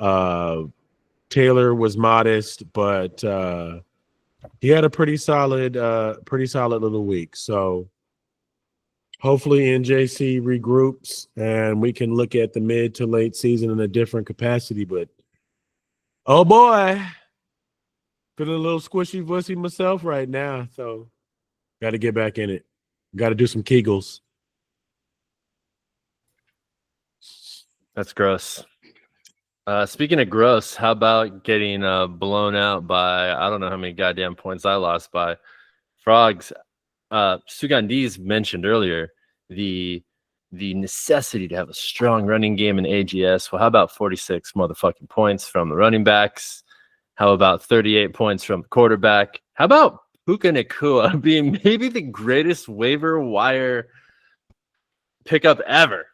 Taylor was modest, but he had a pretty solid little week. So hopefully NJC regroups and we can look at the mid to late season in a different capacity. But oh boy, feeling a little squishy wussy myself right now. So got to get back in it. Got to do some Kegels. That's gross. Speaking of gross, how about getting blown out by, I don't know how many goddamn points I lost by. Frogs. Sugandhi's mentioned earlier the necessity to have a strong running game in AGS. Well, how about 46 motherfucking points from the running backs? How about 38 points from the quarterback? How about Puka Nacua being maybe the greatest waiver wire pickup ever?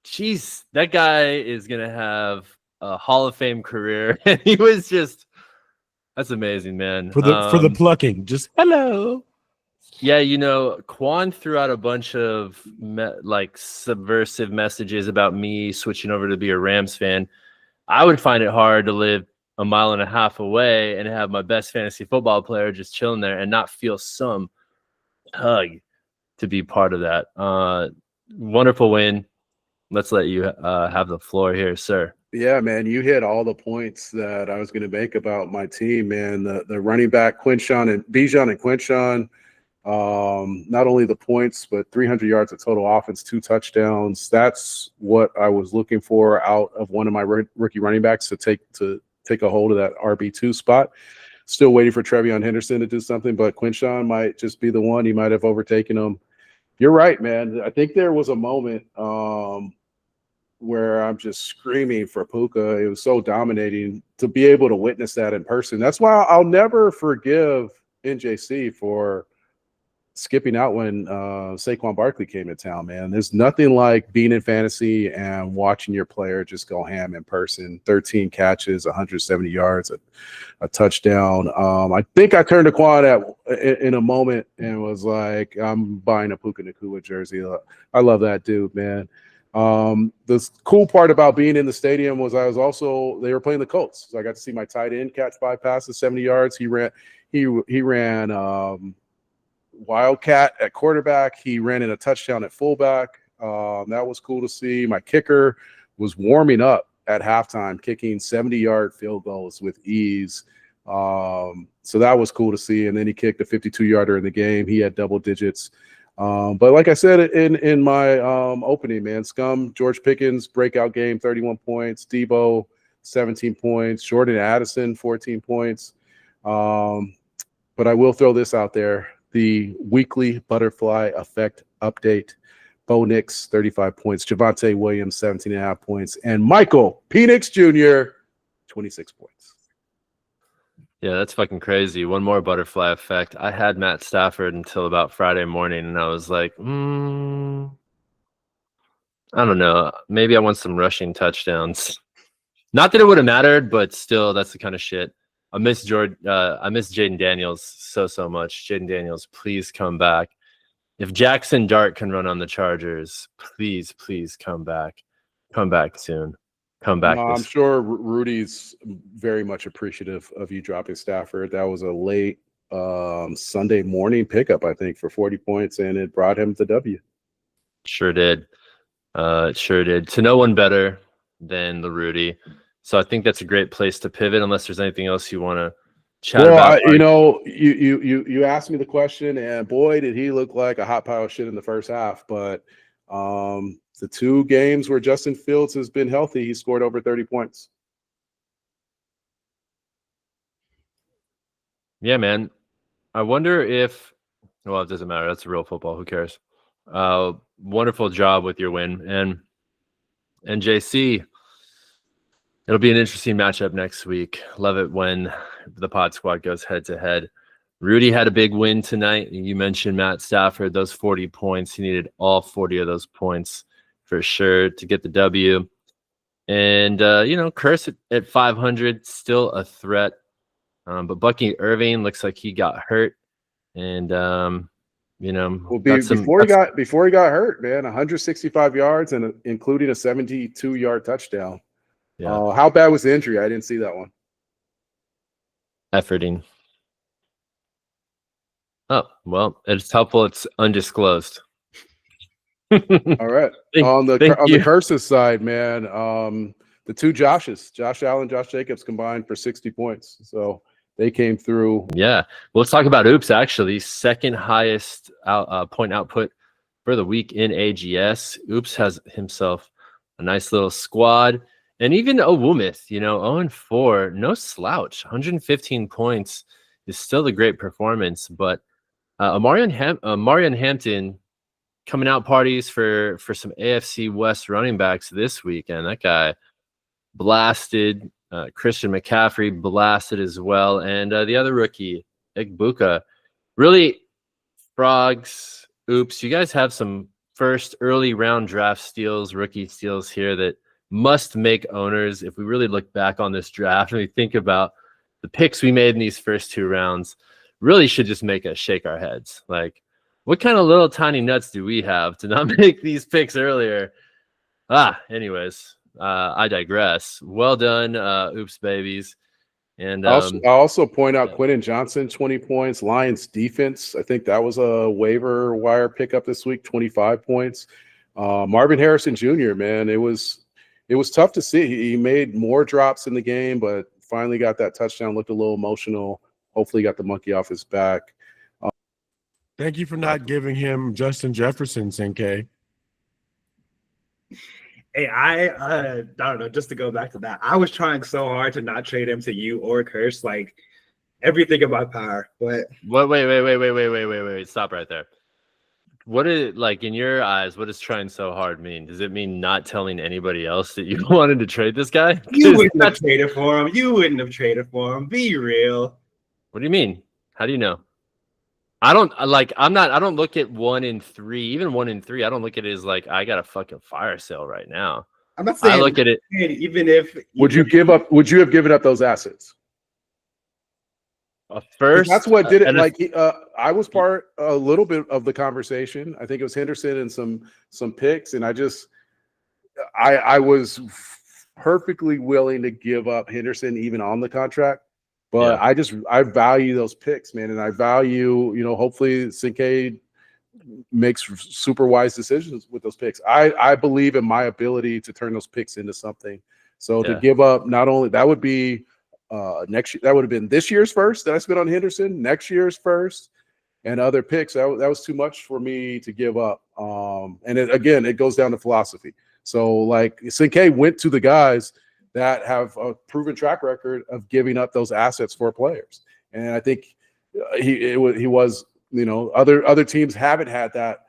Jeez, that guy is going to have a Hall of Fame career. And he was just, that's amazing, man. For the plucking, just hello. Yeah, Quan threw out a bunch of subversive messages about me switching over to be a Rams fan. I would find it hard to live a mile and a half away and have my best fantasy football player just chilling there and not feel some tug to be part of that. Wonderful win. Let's let you have the floor here, sir. Yeah, man, you hit all the points that I was going to make about my team, man. The running back, Bijan and Quinshon, not only the points, but 300 yards of total offense, 2 touchdowns. That's what I was looking for out of one of my rookie running backs to take a hold of that RB2 spot. Still waiting for Trevion Henderson to do something, but Quinshon might just be the one. He might have overtaken him. You're right, man. I think there was a moment where I'm just screaming for Puka. It was so dominating to be able to witness that in person. That's why I'll never forgive NJC for skipping out when Saquon Barkley came to town, man. There's nothing like being in fantasy and watching your player just go ham in person. 13 catches, 170 yards, a touchdown. I think I turned to Quan in a moment and was like, I'm buying a Puka Nacua jersey. I love that dude, man. The cool part about being in the stadium was they were playing the Colts. So I got to see my tight end catch 5 passes, 70 yards. He ran Wildcat at quarterback. He ran in a touchdown at fullback. That was cool to see. My kicker was warming up at halftime, kicking 70-yard field goals with ease. So that was cool to see. And then he kicked a 52-yarder in the game. He had double digits. But like I said in my opening, man, George Pickens, breakout game, 31 points. Debo, 17 points. Jordan Addison, 14 points. But I will throw this out there. The weekly butterfly effect update. Bo Nix, 35 points. Javonte Williams, 17.5 points. And Michael Penix Jr., 26 points. Yeah, that's fucking crazy. One more butterfly effect. I had Matt Stafford until about Friday morning, and I was like, I don't know. Maybe I want some rushing touchdowns. Not that it would have mattered, but still, that's the kind of shit. I miss Jaden Daniels so much. Jaden Daniels, please come back. If Jackson Dart can run on the Chargers, please come back. Come back soon. Come back. No, I'm sure Rudy's very much appreciative of you dropping Stafford. That was a late Sunday morning pickup, I think, for 40 points, and it brought him the W. Sure did. It sure did. To no one better than the Rudy. So I think that's a great place to pivot, unless there's anything else you want to chat about. You asked me the question, and boy, did he look like a hot pile of shit in the first half. But the 2 games where Justin Fields has been healthy, he scored over 30 points. Yeah, man. I wonder if, well, it doesn't matter. That's real football. Who cares? Wonderful job with your win. And JC, it'll be an interesting matchup next week. Love it when the pod squad goes head to head. Rudy had a big win tonight. You mentioned Matt Stafford, those 40 points. He needed all 40 of those points for sure to get the W. And, Curse at 500, still a threat. But Bucky Irving looks like he got hurt. And, before he got hurt, man, 165 yards and including a 72-yard touchdown. Yeah. How bad was the injury? I didn't see that one. Efforting. Oh, well, it's helpful. It's undisclosed. All right. On the Curses side, man, the 2 Joshes, Josh Allen, Josh Jacobs combined for 60 points. So they came through. Yeah. Well, let's talk about Oops, actually. Second highest point output for the week in AGS. Oops has himself a nice little squad. And even Owumath, 0-4, no slouch. 115 points is still a great performance. But Marion Hampton coming out parties for some AFC West running backs this weekend. That guy blasted. Christian McCaffrey blasted as well. And the other rookie, Igbuka. Really, Frogs, Oops, you guys have some first early round draft steals, rookie steals here that must make owners, if we really look back on this draft and we think about the picks we made in these first 2 rounds, really should just make us shake our heads. Like, what kind of little tiny nuts do we have to not make these picks earlier? Anyways, I digress. Well done, Oops babies. And I'll also point out Quentin Johnson, 20 points. Lions defense, I think that was a waiver wire pickup this week, 25 points. Marvin Harrison Jr., man, it was tough to see. He made more drops in the game, but finally got that touchdown, looked a little emotional. Hopefully got the monkey off his back. Thank you for not giving him Justin Jefferson, Sinkay. Hey, I don't know, just to go back to that, I was trying so hard to not trade him to you or Curse, like everything about power. But wait, stop right there. What is, like, in your eyes, what does trying so hard mean? Does it mean not telling anybody else that you wanted to trade this guy? You wouldn't have traded for him. You wouldn't have traded for him. Be real. What do you mean? How do you know? I don't look at 1 in 3, even 1 in 3. I don't look at it as like I got a fucking fire sale right now. I'm not saying I look at it. Even if would you have given up those assets? First, that's what did it. Like I was part a little bit of the conversation. I think it was Henderson and some picks, and I was perfectly willing to give up Henderson even on the contract. But yeah. I value those picks, man, and I value, hopefully Sinkay makes super wise decisions with those picks. I believe in my ability to turn those picks into something. So to give up, not only that would be next year, that would have been this year's first that I spent on Henderson, next year's first, and other picks. That was too much for me to give up. And it goes down to philosophy. So like Sinkay went to the guys that have a proven track record of giving up those assets for players. And I think he was, other teams haven't had that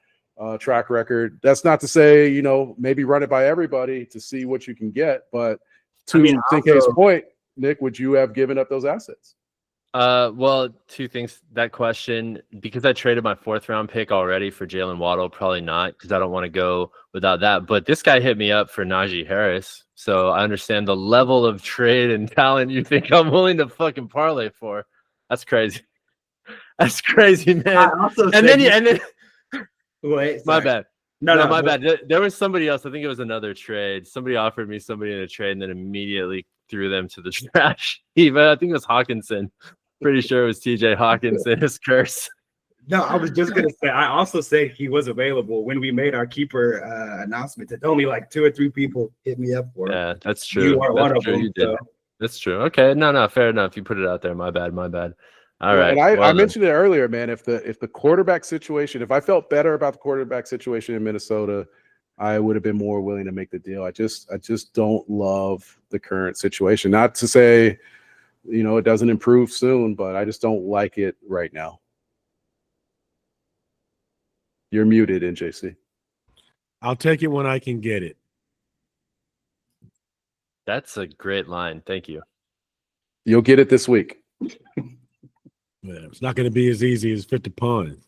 track record. That's not to say, maybe run it by everybody to see what you can get. But to Sinkay's point, Nick, would you have given up those assets? Well, two things. That question, because I traded my 4th round pick already for Jalen Waddle, probably not, because I don't want to go without that. But this guy hit me up for Najee Harris, so I understand the level of trade and talent you think I'm willing to fucking parlay for. That's crazy. That's crazy, man. And then wait, my sorry. bad. No, No, my bad. There was somebody else. I think it was another trade. Somebody offered me somebody in a trade and then immediately threw them to the trash. Even I think it was Hawkinson. Pretty sure it was TJ Hawkinson. His curse. No, I was just gonna say. I also said he was available when we made our keeper announcement. That only like 2 or 3 people hit me up for. Yeah, that's true. You are that's one of true. them. You did. So. That's true. Okay, no, fair enough. You put it out there. My bad. All right. And I Well, mentioned it earlier, man. If the quarterback situation, if I felt better about the quarterback situation in Minnesota, I would have been more willing to make the deal. I just don't love the current situation. Not to say, it doesn't improve soon, but I just don't like it right now. You're muted, NJC. I'll take it when I can get it. that's a great line. Thank you. You'll get it this week. Yeah, it's not going to be as easy as 50 pounds.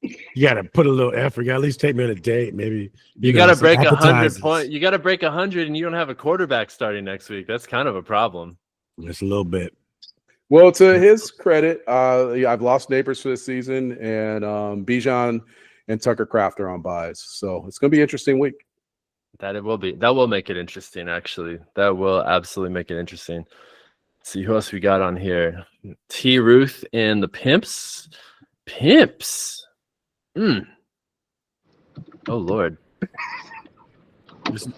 You got to put a little effort. You got to at least take me on a date, maybe. You got to some break 100 appetizers. points. You got to break 100, and you don't have a quarterback starting next week. That's kind of a problem. Just a little bit. Well, to his credit, I've lost neighbors for this season, and Bijan and Tucker Kraft are on buys, so it's going to be an interesting week. That it will be. That will make it interesting, actually. That will absolutely make it interesting. Let's see who else we got on here. T. Ruth and the Pimps. Oh, Lord.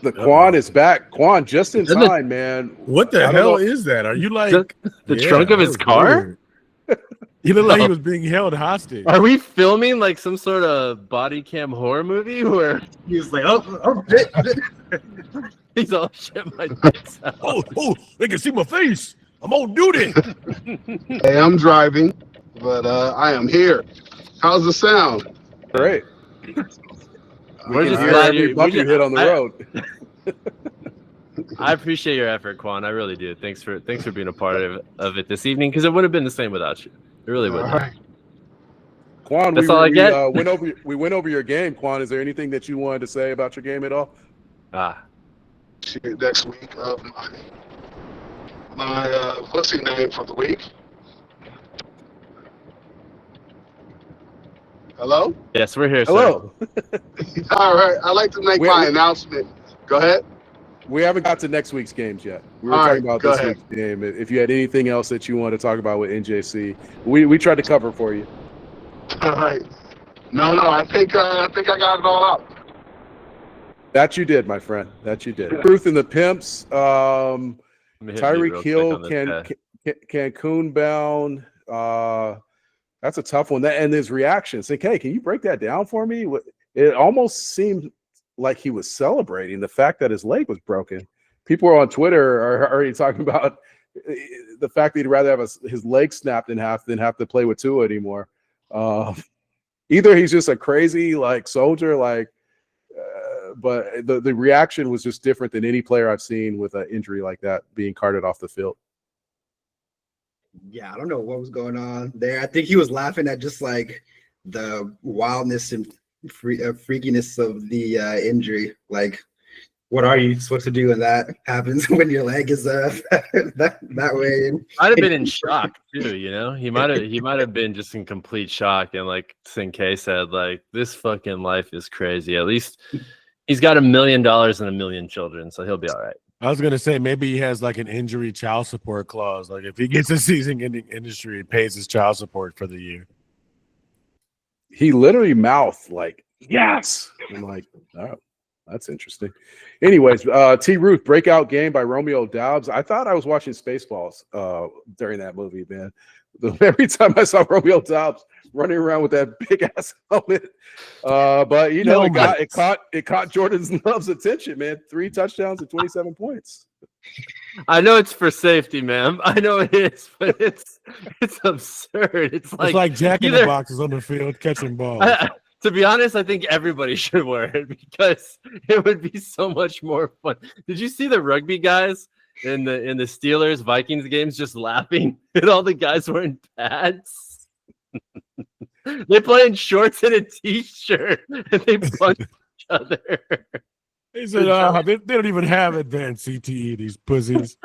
The Quan is back. Quan, just in Isn't it- time, man. What the I don't hell know. is that? Are you like The Yeah, trunk of that his was car? weird. He looked like No. he was being held hostage. Are we filming like some sort of body cam horror movie where He was like, oh, shit. he's all shit my dick's out? Oh, they can see my face. I'm on duty. Hey, I'm driving, but I am here. How's the sound? Great. We're just Hear glad every you bump you hit on the road. I appreciate your effort, Quan. I really do. Thanks for being a part of it this evening, because it would have been the same without you. It really would. All right. Quan, That's all I get? we went over your game. Quan, is there anything that you wanted to say about your game at all? Next week of my what's your name for the week? Hello? Yes, we're here, Hello. All right. I'd like to make my announcement. Go ahead. We haven't got to next week's games yet. We were All talking right, about go this ahead. week's game. If you had anything else that you want to talk about with NJC, we tried to cover for you. All right. No, I think I got it all out. That you did, my friend. That you did. Ruth and the Pimps. Let me hit mute Tyreek real Hill, quick on this guy. Cancun bound. That's a tough one. And his reaction. Say, hey, can you break that down for me? It almost seemed like he was celebrating the fact that his leg was broken. People on Twitter are already talking about the fact that he'd rather have his leg snapped in half than have to play with Tua anymore. Either he's just a crazy soldier, but the reaction was just different than any player I've seen with an injury like that being carted off the field. Yeah, I don't know what was going on there. I think he was laughing at just like the wildness and freakiness of the injury. Like, what are you supposed to do when that happens when your leg is that way? Might have been in shock too, He might have been just in complete shock, and like Sinkay said, this fucking life is crazy. At least he's got $1 million and 1 million children, so he'll be all right. I was gonna say maybe he has an injury child support clause. Like if he gets a season-ending injury, it pays his child support for the year. He literally mouthed yes. I'm like, oh, that's interesting. Anyways, T. Ruth breakout game by Romeo Doubs. I thought I was watching Spaceballs during that movie, man. Every time I saw Romeo Doubs running around with that big ass helmet, but it caught Jordan Love's attention, man. 3 touchdowns and 27 points. I know it's for safety, man. I know it is, but it's absurd. It's like Jack in the Box is on the field catching balls. To be honest, I think everybody should wear it because it would be so much more fun. Did you see the rugby guys in the Steelers Vikings games, just laughing at all the guys wearing pads. They play in shorts and a t-shirt, and they punch each other. He said, they don't even have advanced CTE, these pussies.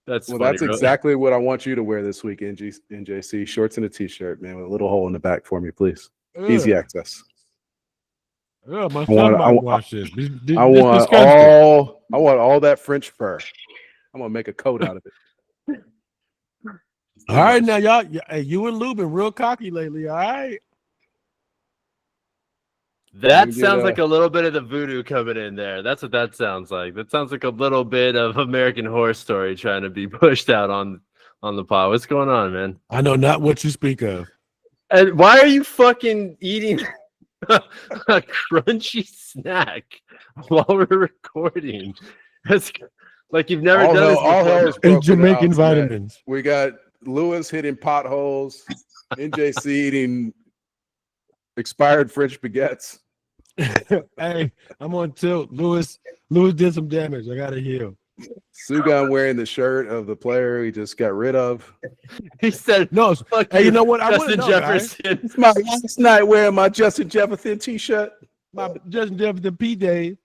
That's Well, funny, that's really. exactly what I want you to wear this week, NJC. Shorts and a t-shirt, man, with a little hole in the back for me, please. Easy access. Oh, my son might watch this. I want all that French fur. I'm gonna make a coat out of it. All right, now y'all, hey, you and Lou been real cocky lately. All right. That sounds like a little bit of the voodoo coming in there. That's what that sounds like. That sounds like a little bit of American Horror Story trying to be pushed out on the pod. What's going on, man? I know not what you speak of. And why are you fucking eating a crunchy snack while we're recording? That's like you've never done this before. And Jamaican vitamins. We got Lewis hitting potholes, NJC eating expired French baguettes. Hey, I'm on tilt. Lewis did some damage. I gotta heal. Sugan wearing the shirt of the player he just got rid of. He said, "No, fuck hey, you know what? Justin Jefferson." It's my last night wearing my Justin Jefferson t-shirt. My Justin Jefferson P Day.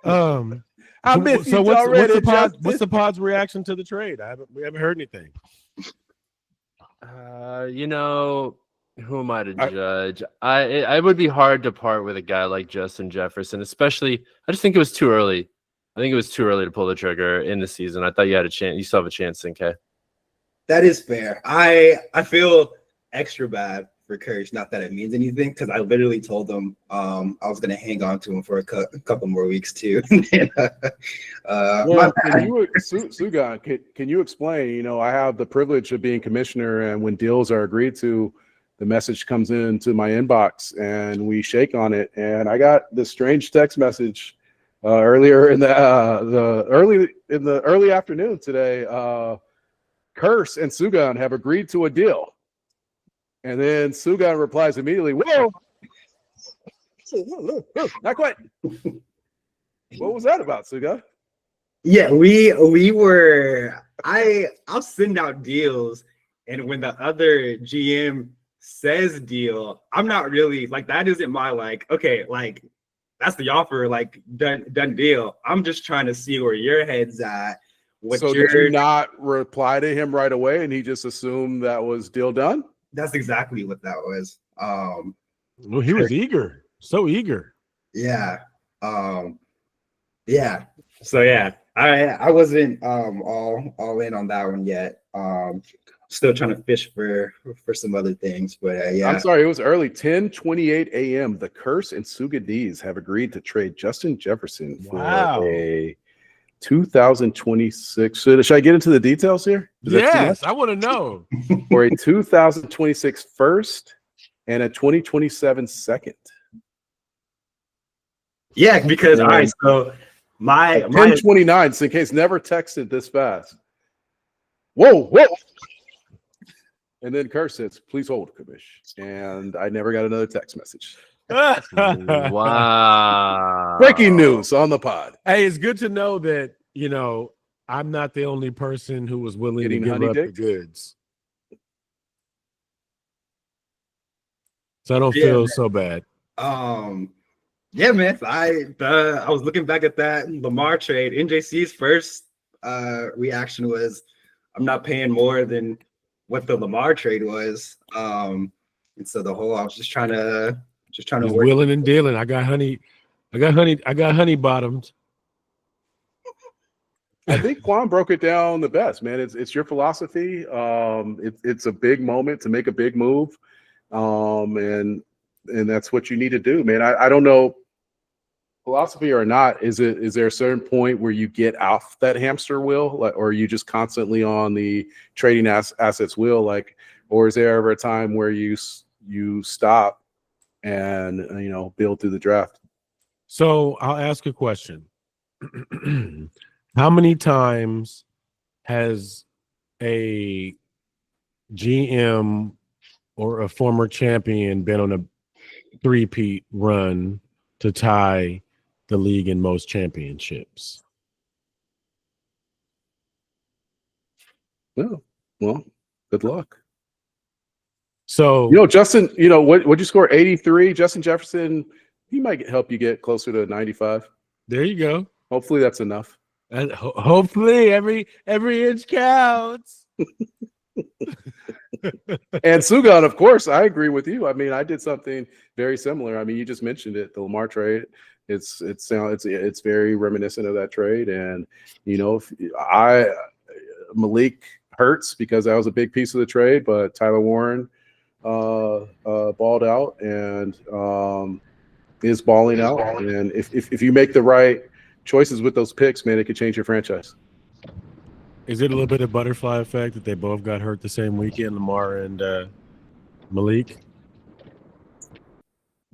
I miss you what's already. What's the pod's reaction to the trade? We haven't heard anything. Who am I to judge? It would be hard to part with a guy like Justin Jefferson, especially. I just think it was too early. I think it was too early to pull the trigger in the season. I thought you had a chance. You still have a chance, NK. That is fair. I feel extra bad for Kirsch. Not that it means anything, because I literally told him I was going to hang on to him for a couple more weeks too. Sugan, can you explain? I have the privilege of being commissioner, and when deals are agreed to, the message comes into my inbox, and we shake on it. And I got this strange text message earlier in the early afternoon today. Curse and Sugan have agreed to a deal. And then Sugan replies immediately, "Whoa, not quite." What was that about, Sugan? Yeah, we were. I'll send out deals, and when the other GM says deal, I'm not really like that. Isn't my okay, that's the offer, done deal. I'm just trying to see where your head's at. So did you not reply to him right away, and he just assumed that was deal done? That's exactly what that was. Well, he was eager, so eager. Yeah. Yeah. So yeah, I wasn't all in on that one yet. Still trying to fish for some other things, but yeah. I'm sorry, it was early, 10:28 a.m. The Curse and Sugadese have agreed to trade Justin Jefferson for a 2026. Should I get into the details here? Yes, I want to know. For a 2026 first and a 2027 second. Yeah, because all right, so my 1029, so in case never texted this fast. Whoa. And then Curse says, "Please hold, Kamish." And I never got another text message. Wow. Breaking news on the pod. Hey, it's good to know that, I'm not the only person who was willing to give up the goods. So I don't feel so bad. Yeah, man. I was looking back at that Lamar trade. NJC's first reaction was, "I'm not paying more than what the Lamar trade was." And so I was just trying to work. Willing and dealing. I got honey bottomed. I think Quan broke it down the best, man. It's your philosophy. It's a big moment to make a big move. And that's what you need to do, man. I don't know, philosophy or not, is there a certain point where you get off that hamster wheel, or are you just constantly on the trading assets wheel, or is there ever a time where you stop and build through the draft? So I'll ask a question. How many times has a GM or a former champion been on a three-peat run to tie the league in most championships? Oh, well, good luck. So Justin, what'd you score? 83. Justin Jefferson, he might help you get closer to 95. there you go. Hopefully that's enough. And hopefully every inch counts. And Sugan, of course, I agree with you. I mean, I did something very similar. I mean, you just mentioned it, the Lamar trade. It's very reminiscent of that trade. And Malik hurts because that was a big piece of the trade, but Tyler Warren balled out and is balling out. And if you make the right choices with those picks, man, it could change your franchise. Is it a little bit of butterfly effect that they both got hurt the same weekend, Lamar and Malik?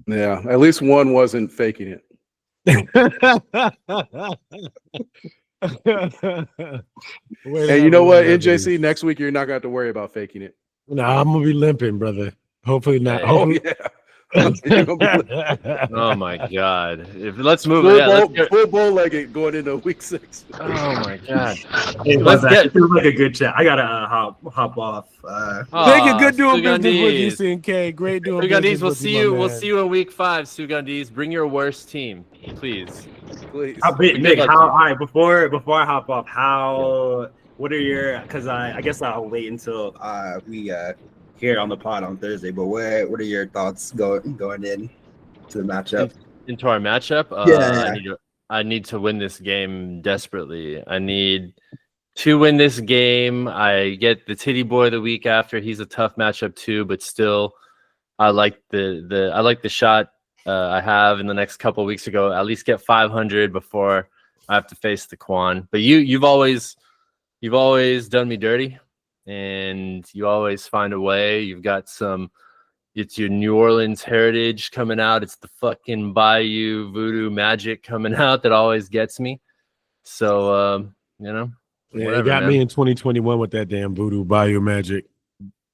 Yeah, at least one wasn't faking it. And And you know what, NJC, next week you're not going to have to worry about faking it. No, I'm gonna be limping, brother. Hopefully not. Hey. Hopefully. Oh my God! Let's move. Full bow-legged going into week 6. Oh my God! Hey, it feels like a good chat. I gotta hop off. Thank you. Good doing business with you, CNK. Great doing Sugandis, business we'll with see you. you. We'll see you in week 5. Sugandis, bring your worst team, please. Please. Nick, all right, before I hop off, what are your? Because I guess I'll wait until we hear it on the pod on Thursday. But what are your thoughts going in to the matchup? Into our matchup, I need to win this game desperately. I need to win this game. I get the Titty Boy the week after. He's a tough matchup too, but still, I like the shot I have in the next couple of weeks ago. At least get 500 before I have to face the Quan. But you've always done me dirty, and you always find a way. You've got it's your New Orleans heritage coming out. It's the fucking Bayou voodoo magic coming out that always gets me. So, Yeah, whatever, you got man. me in 2021 with that damn voodoo Bayou magic.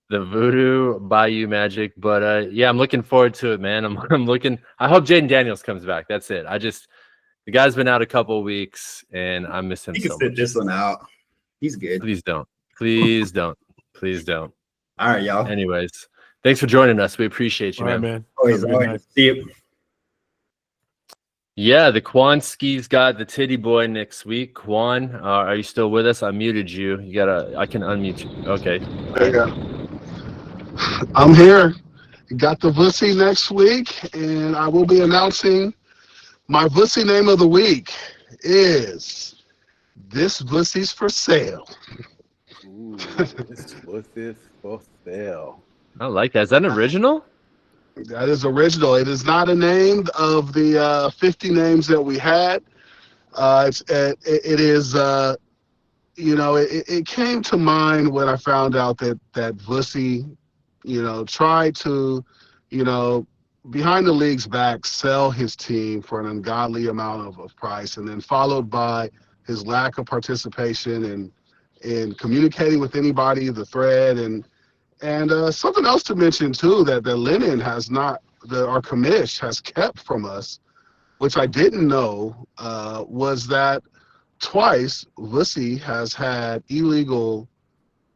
The voodoo Bayou magic. But I'm looking forward to it, man. I'm looking. I hope Jaden Daniels comes back. That's it. The guy's been out a couple of weeks, and I miss him You can so sit much. this one out. He's good. Please don't. Please don't. Please don't. All right, y'all. Anyways, thanks for joining us. We appreciate you, All right, man. man. Always, Have a good night. See you. Yeah, the Quan skis got the Titty Boy next week. Quan, are you still with us? I muted you. I can unmute you. Okay. There you go. I'm here. Got the Vussy next week, and I will be announcing my Vussy name of the week is This Vussy's for Sale. Ooh, this is for sale. I like that. Is that an original? That is original. It is not a name of the 50 names that we had. It came to mind when I found out that Vussy, tried to, behind the league's back, sell his team for an ungodly amount of price, and then followed by his lack of participation in communicating with anybody, the thread, and something else to mention too that Lennon has not, our commish has kept from us, which I didn't know, was that twice Vussy has had illegal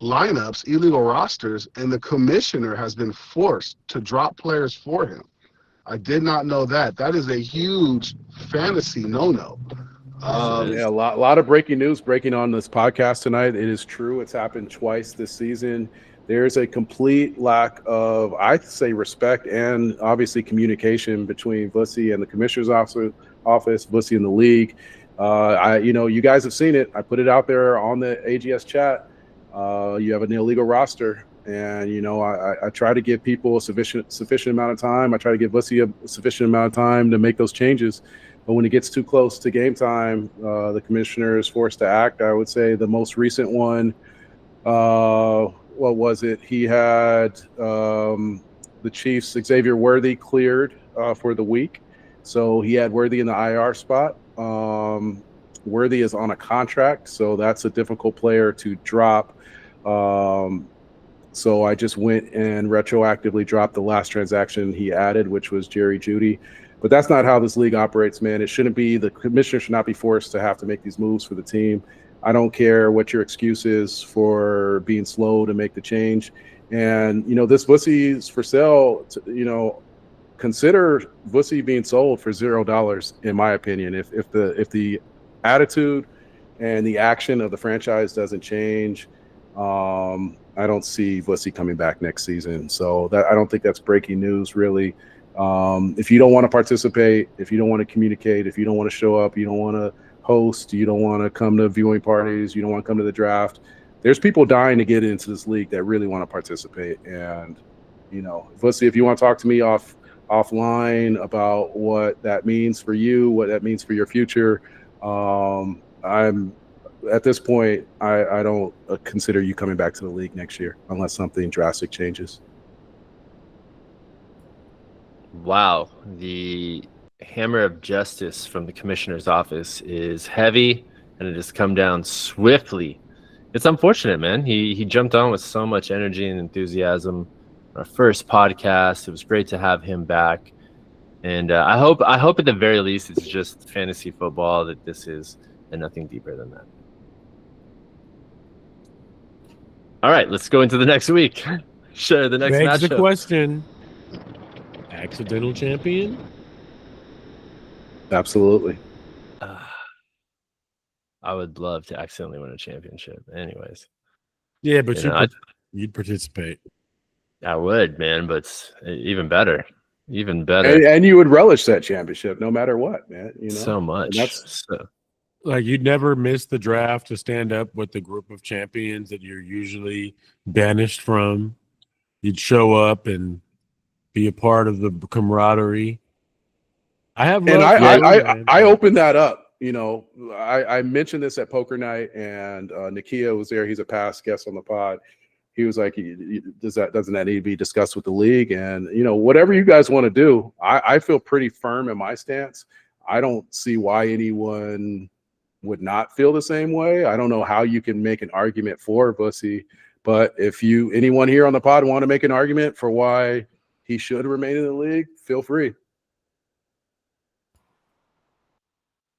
lineups, illegal rosters, and the commissioner has been forced to drop players for him. I did not know that. That is a huge fantasy no-no. A lot of breaking news breaking on this podcast tonight. It is true. It's happened twice this season. There's a complete lack of, I'd say, respect and obviously communication between Vussy and the commissioner's office, Vussy and the league. You guys have seen it. I put it out there on the AGS chat. You have an illegal roster, and I try to give people a sufficient amount of time. I try to give Vussy a sufficient amount of time to make those changes. But when it gets too close to game time, the commissioner is forced to act. I would say the most recent one, what was it? He had the Chiefs' Xavier Worthy cleared for the week. So he had Worthy in the IR spot. Worthy is on a contract, so that's a difficult player to drop. So I just went and retroactively dropped the last transaction he added, which was Jerry Jeudy. But that's not how this league operates, man. It shouldn't be. The commissioner should not be forced to have to make these moves for the team. I don't care what your excuse is for being slow to make the change. And, this Vussy's for sale, consider Vussy being sold for $0, in my opinion. If the attitude and the action of the franchise doesn't change, I don't see Vussy coming back next season. So I don't think that's breaking news, really. If you don't want to participate, if you don't want to communicate, if you don't want to show up, you don't want to host, you don't want to come to viewing parties, you don't want to come to the draft, there's people dying to get into this league that really want to participate. And, Vussy, if you want to talk to me offline about what that means for you, what that means for your future, I'm at this point, I don't consider you coming back to the league next year unless something drastic changes. Wow, the hammer of justice from the commissioner's office is heavy, and it has come down swiftly. It's unfortunate, man. He jumped on with so much energy and enthusiasm. Our first podcast. It was great to have him back, and I hope at the very least it's just fantasy football that this is, and nothing deeper than that. All right, let's go into the next week. Sure, the next Begs matchup. the question: accidental champion? Absolutely. I would love to accidentally win a championship. Anyways. Yeah, but you'd participate. I would, man, but even better. Even better. And you would relish that championship no matter what, man. So much. Like, you'd never miss the draft to stand up with the group of champions that you're usually banished from. You'd show up and be a part of the camaraderie. I opened that up. I mentioned this at poker night, and Nakia was there. He's a past guest on the pod. He was like, doesn't that need to be discussed with the league? And, whatever you guys want to do, I feel pretty firm in my stance. I don't see why anyone would not feel the same way. I don't know how you can make an argument for Vussy, but if anyone here on the pod want to make an argument for why he should remain in the league, feel free.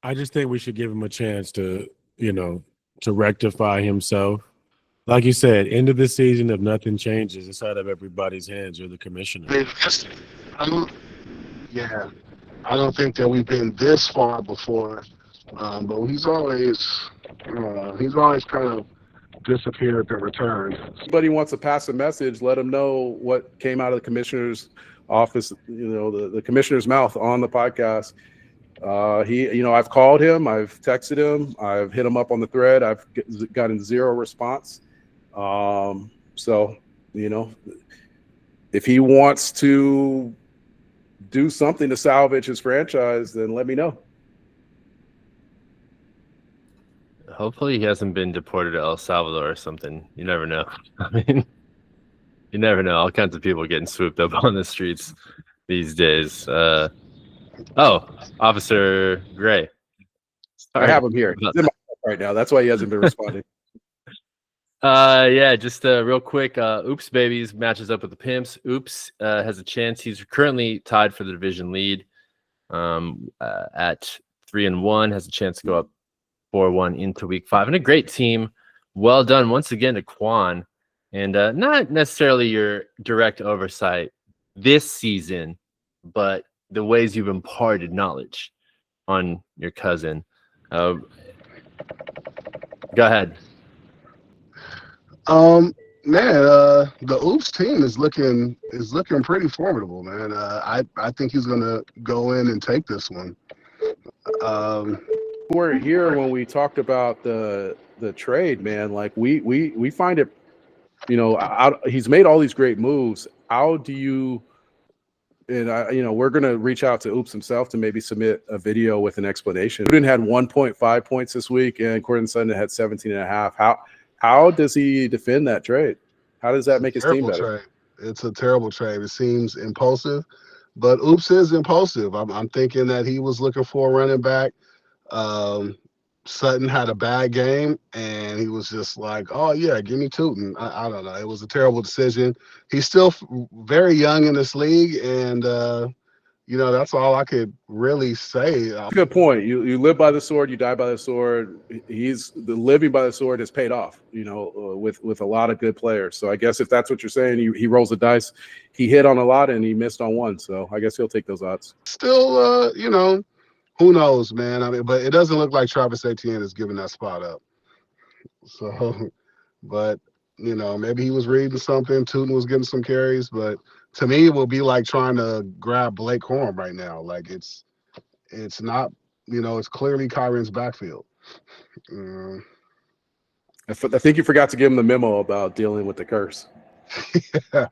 I just think we should give him a chance to rectify himself. Like you said, end of the season, if nothing changes, it's out of everybody's hands. You're the commissioner. I don't think that we've been this far before, but he's always kind of disappeared and returned. Anybody wants to pass a message, let them know what came out of the commissioner's office, the commissioner's mouth on the podcast. I've called him, I've texted him, I've hit him up on the thread. I've gotten zero response. So, if he wants to do something to salvage his franchise, then let me know. Hopefully he hasn't been deported to El Salvador or something. You never know. I mean, you never know. All kinds of people getting swooped up on the streets these days. Officer Gray. Sorry. I have him here. He's in my right now. That's why he hasn't been responding. Just real quick. Oops Babies matches up with the Pimps. Oops has a chance. He's currently tied for the division lead at 3-1. Has a chance to go up 4-1 into week 5. And a great team. Well done once again to Quan. And not necessarily your direct oversight this season, but the ways you've imparted knowledge on your cousin. Go ahead. The Oops team is looking pretty formidable, man. I think he's gonna go in and take this one. We're here when we talked about the trade, man. Like we find it, he's made all these great moves. How do you? And we're gonna reach out to Oops himself to maybe submit a video with an explanation. Gruden had 1.5 points this week, and Cortland Sutton had 17.5. How does he defend that trade? How does that make his team better? Trade. It's a terrible trade. It seems impulsive, but Oops is impulsive. I'm thinking that he was looking for a running back. Sutton had a bad game, and he was just like, "Oh yeah, give me Tootin." I don't know. It was a terrible decision. He's still very young in this league, and That's all I could really say. Good point. You live by the sword, you die by the sword. He's the living by the sword has paid off, with a lot of good players. So I guess if that's what you're saying, he rolls the dice. He hit on a lot and he missed on one. So I guess he'll take those odds. Still, who knows, man? I mean, but it doesn't look like Travis Etienne is giving that spot up. So, but maybe he was reading something. Tootin was getting some carries, but to me, it will be like trying to grab Blake Corum right now. Like it's not, it's clearly Kyron's backfield. I think you forgot to give him the memo about dealing with the curse. Yeah,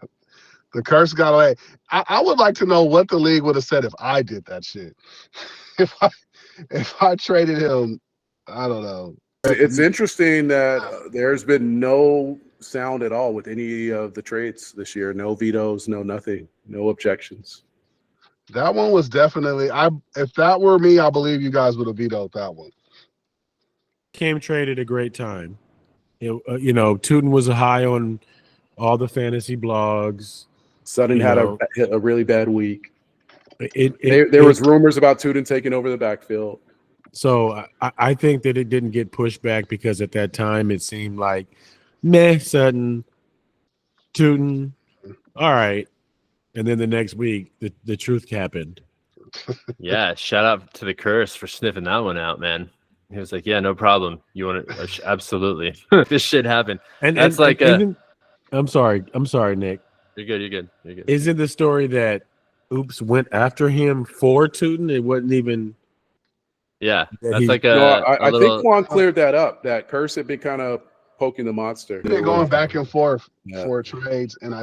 the curse got away. I would like to know what the league would have said if I did that shit. If I traded him, I don't know. It's interesting that there's been no sound at all with any of the trades this year. No vetoes, no nothing, no objections. That one was definitely. If that were me, I believe you guys would have vetoed that one. Cam traded a great time. Tootin was high on all the fantasy blogs. Sutton had a really bad week. There was rumors about Tootin taking over the backfield. So I think that it didn't get pushed back because at that time it seemed like, meh, Sutton, Tootin, all right. And then the next week, the truth happened. Yeah, shout out to the curse for sniffing that one out, man. He was like, "Yeah, no problem. You want to absolutely this shit happened." And that's I'm sorry, Nick. You're good. Isn't the story that Oops went after him for Tootin? It wasn't even. Yeah, that's I think Quan cleared that up. That curse had been kind of poking the monster. They're going back and forth for trades, and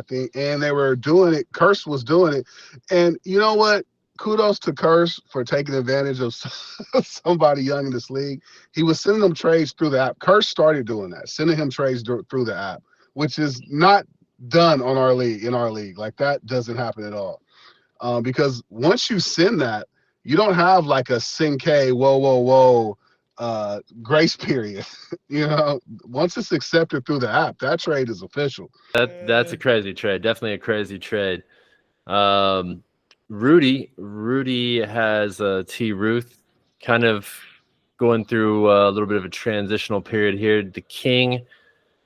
they were doing it. Curse was doing it, and you know what? Kudos to Curse for taking advantage of somebody young in this league. He was sending them trades through the app. Curse started doing that, sending him trades through the app, which is not done in our league. Like that doesn't happen at all, because once you send that, you don't have like a Sinke, whoa, grace period. Once it's accepted through the app, that trade is official. That's a crazy trade. Definitely a crazy trade. Rudy has T. Ruth kind of going through a little bit of a transitional period here. The King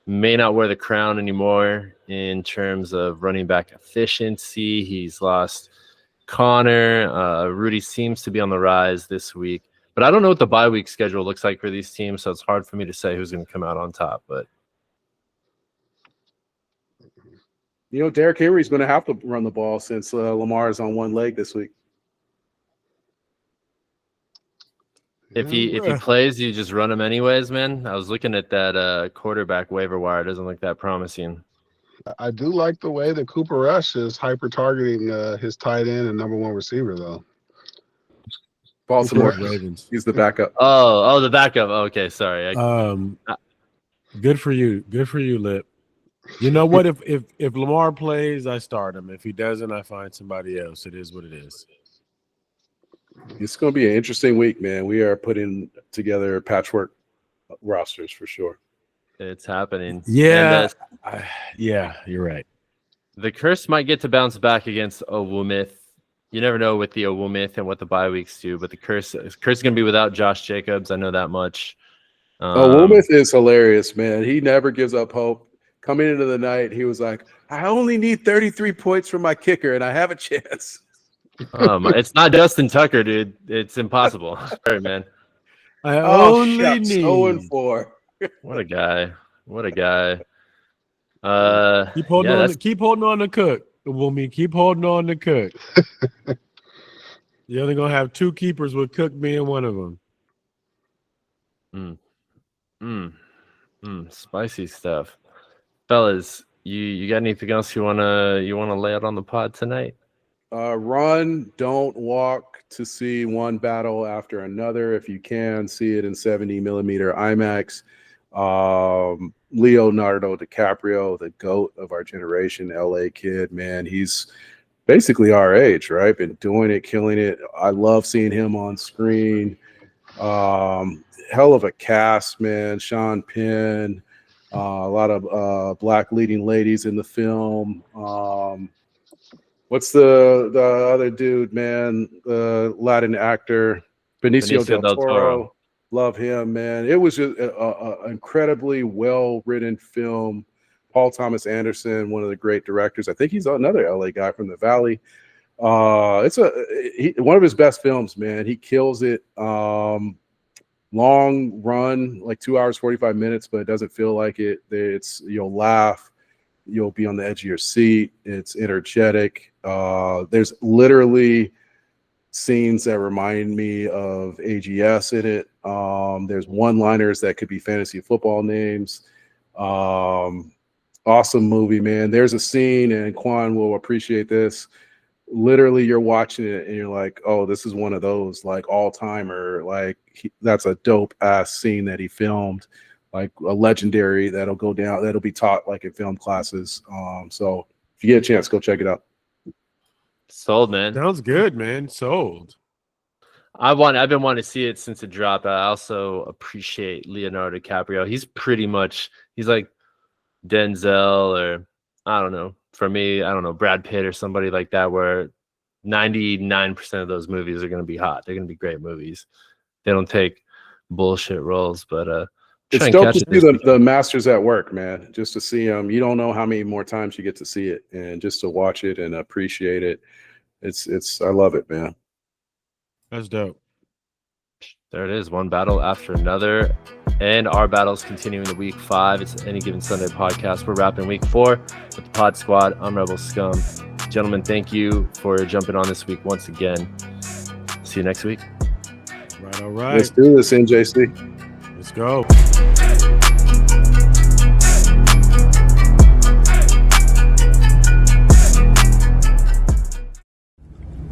may not wear the crown anymore in terms of running back efficiency. He's lost Connor. Rudy seems to be on the rise this week, but I don't know what the bye week schedule looks like for these teams, so it's hard for me to say who's going to come out on top. But Derrick Henry's going to have to run the ball since Lamar is on one leg this week. If he plays, you just run him anyways, man. I was looking at that quarterback waiver wire. It doesn't look that promising. I do like the way that Cooper Rush is hyper targeting his tight end and number one receiver, though. Baltimore Ravens. He's the backup. Oh, the backup. Okay, sorry. Good for you, Lip. You know what? If Lamar plays, I start him. If he doesn't, I find somebody else. It is what it is. It's going to be an interesting week, man. We are putting together patchwork rosters for sure. It's happening. Yeah. And, you're right. The curse might get to bounce back against Owumith. You never know with the Owumith and what the bye weeks do, but the curse is going to be without Josh Jacobs. I know that much. Owumith is hilarious, man. He never gives up hope. Coming into the night, he was like, I only need 33 points from my kicker, and I have a chance. It's not Justin Tucker, dude. It's impossible. Sorry, man. I only need 0-4. What a guy. Keep holding on to Cook. Keep holding on to Cook. You're only going to have two keepers with Cook being one of them. Spicy stuff. Fellas, you got anything else you wanna lay out on the pod tonight? Run, don't walk to see one battle after another. If you can, see it in 70 millimeter IMAX. Leonardo DiCaprio, the GOAT of our generation, LA kid, man, he's basically our age, right? Been doing it, killing it. I love seeing him on screen. Hell of a cast, man. Sean Penn, a lot of black leading ladies in the film. what's the other dude, man? The Latin actor, Benicio del Toro. Love him, man. It was just an incredibly well-written film. Paul Thomas Anderson, one of the great directors. I think he's another LA guy from the Valley. It's one of his best films, man. He kills it. Long run, like 2 hours, 45 minutes, but it doesn't feel like it. You'll laugh. You'll be on the edge of your seat. It's energetic. There's literally scenes that remind me of AGS in it. There's one-liners that could be fantasy football names. Awesome movie, man. There's a scene, and Quan will appreciate this. Literally, you're watching it and you're like, oh, this is one of those like all-timer, like that's a dope ass scene that he filmed, like a legendary that'll go down, that'll be taught like in film classes. So if you get a chance, go check it out. Sold, man. Sounds good, man. Sold. I've been wanting to see it since it dropped. I also appreciate Leonardo DiCaprio. He's like Denzel, or I don't know. For me, I don't know, Brad Pitt or somebody like that, where 99% of those movies are going to be hot. They're going to be great movies. They don't take bullshit roles, but it's dope to see the masters at work, man. Just to see them. You don't know how many more times you get to see it, and just to watch it and appreciate it. I love it, man. That's dope. There it is, one battle after another. And our battles continuing to week 5. It's Any Given Sunday podcast. We're wrapping week 4 with the Pod Squad. I'm Rebel Scum. Gentlemen, thank you for jumping on this week once again. See you next week. Right, all right. Let's do this, NJC. Let's go.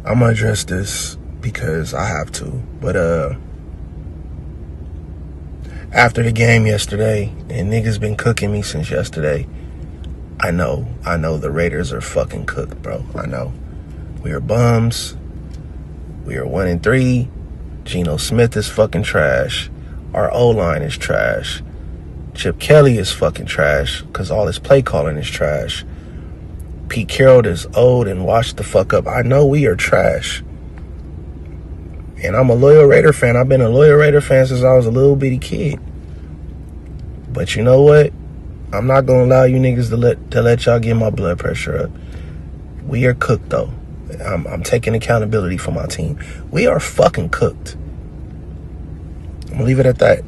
I'm gonna address this because I have to, but after the game yesterday, and niggas been cooking me since yesterday, I know the Raiders are fucking cooked, bro. I know. We are bums. We are 1-3. Geno Smith is fucking trash. Our O-line is trash. Chip Kelly is fucking trash because all his play calling is trash. Pete Carroll is old and washed the fuck up. I know we are trash. And I'm a loyal Raider fan. I've been a loyal Raider fan since I was a little bitty kid. But you know what? I'm not going to allow you niggas to let y'all get my blood pressure up. We are cooked, though. I'm taking accountability for my team. We are fucking cooked. I'm going to leave it at that.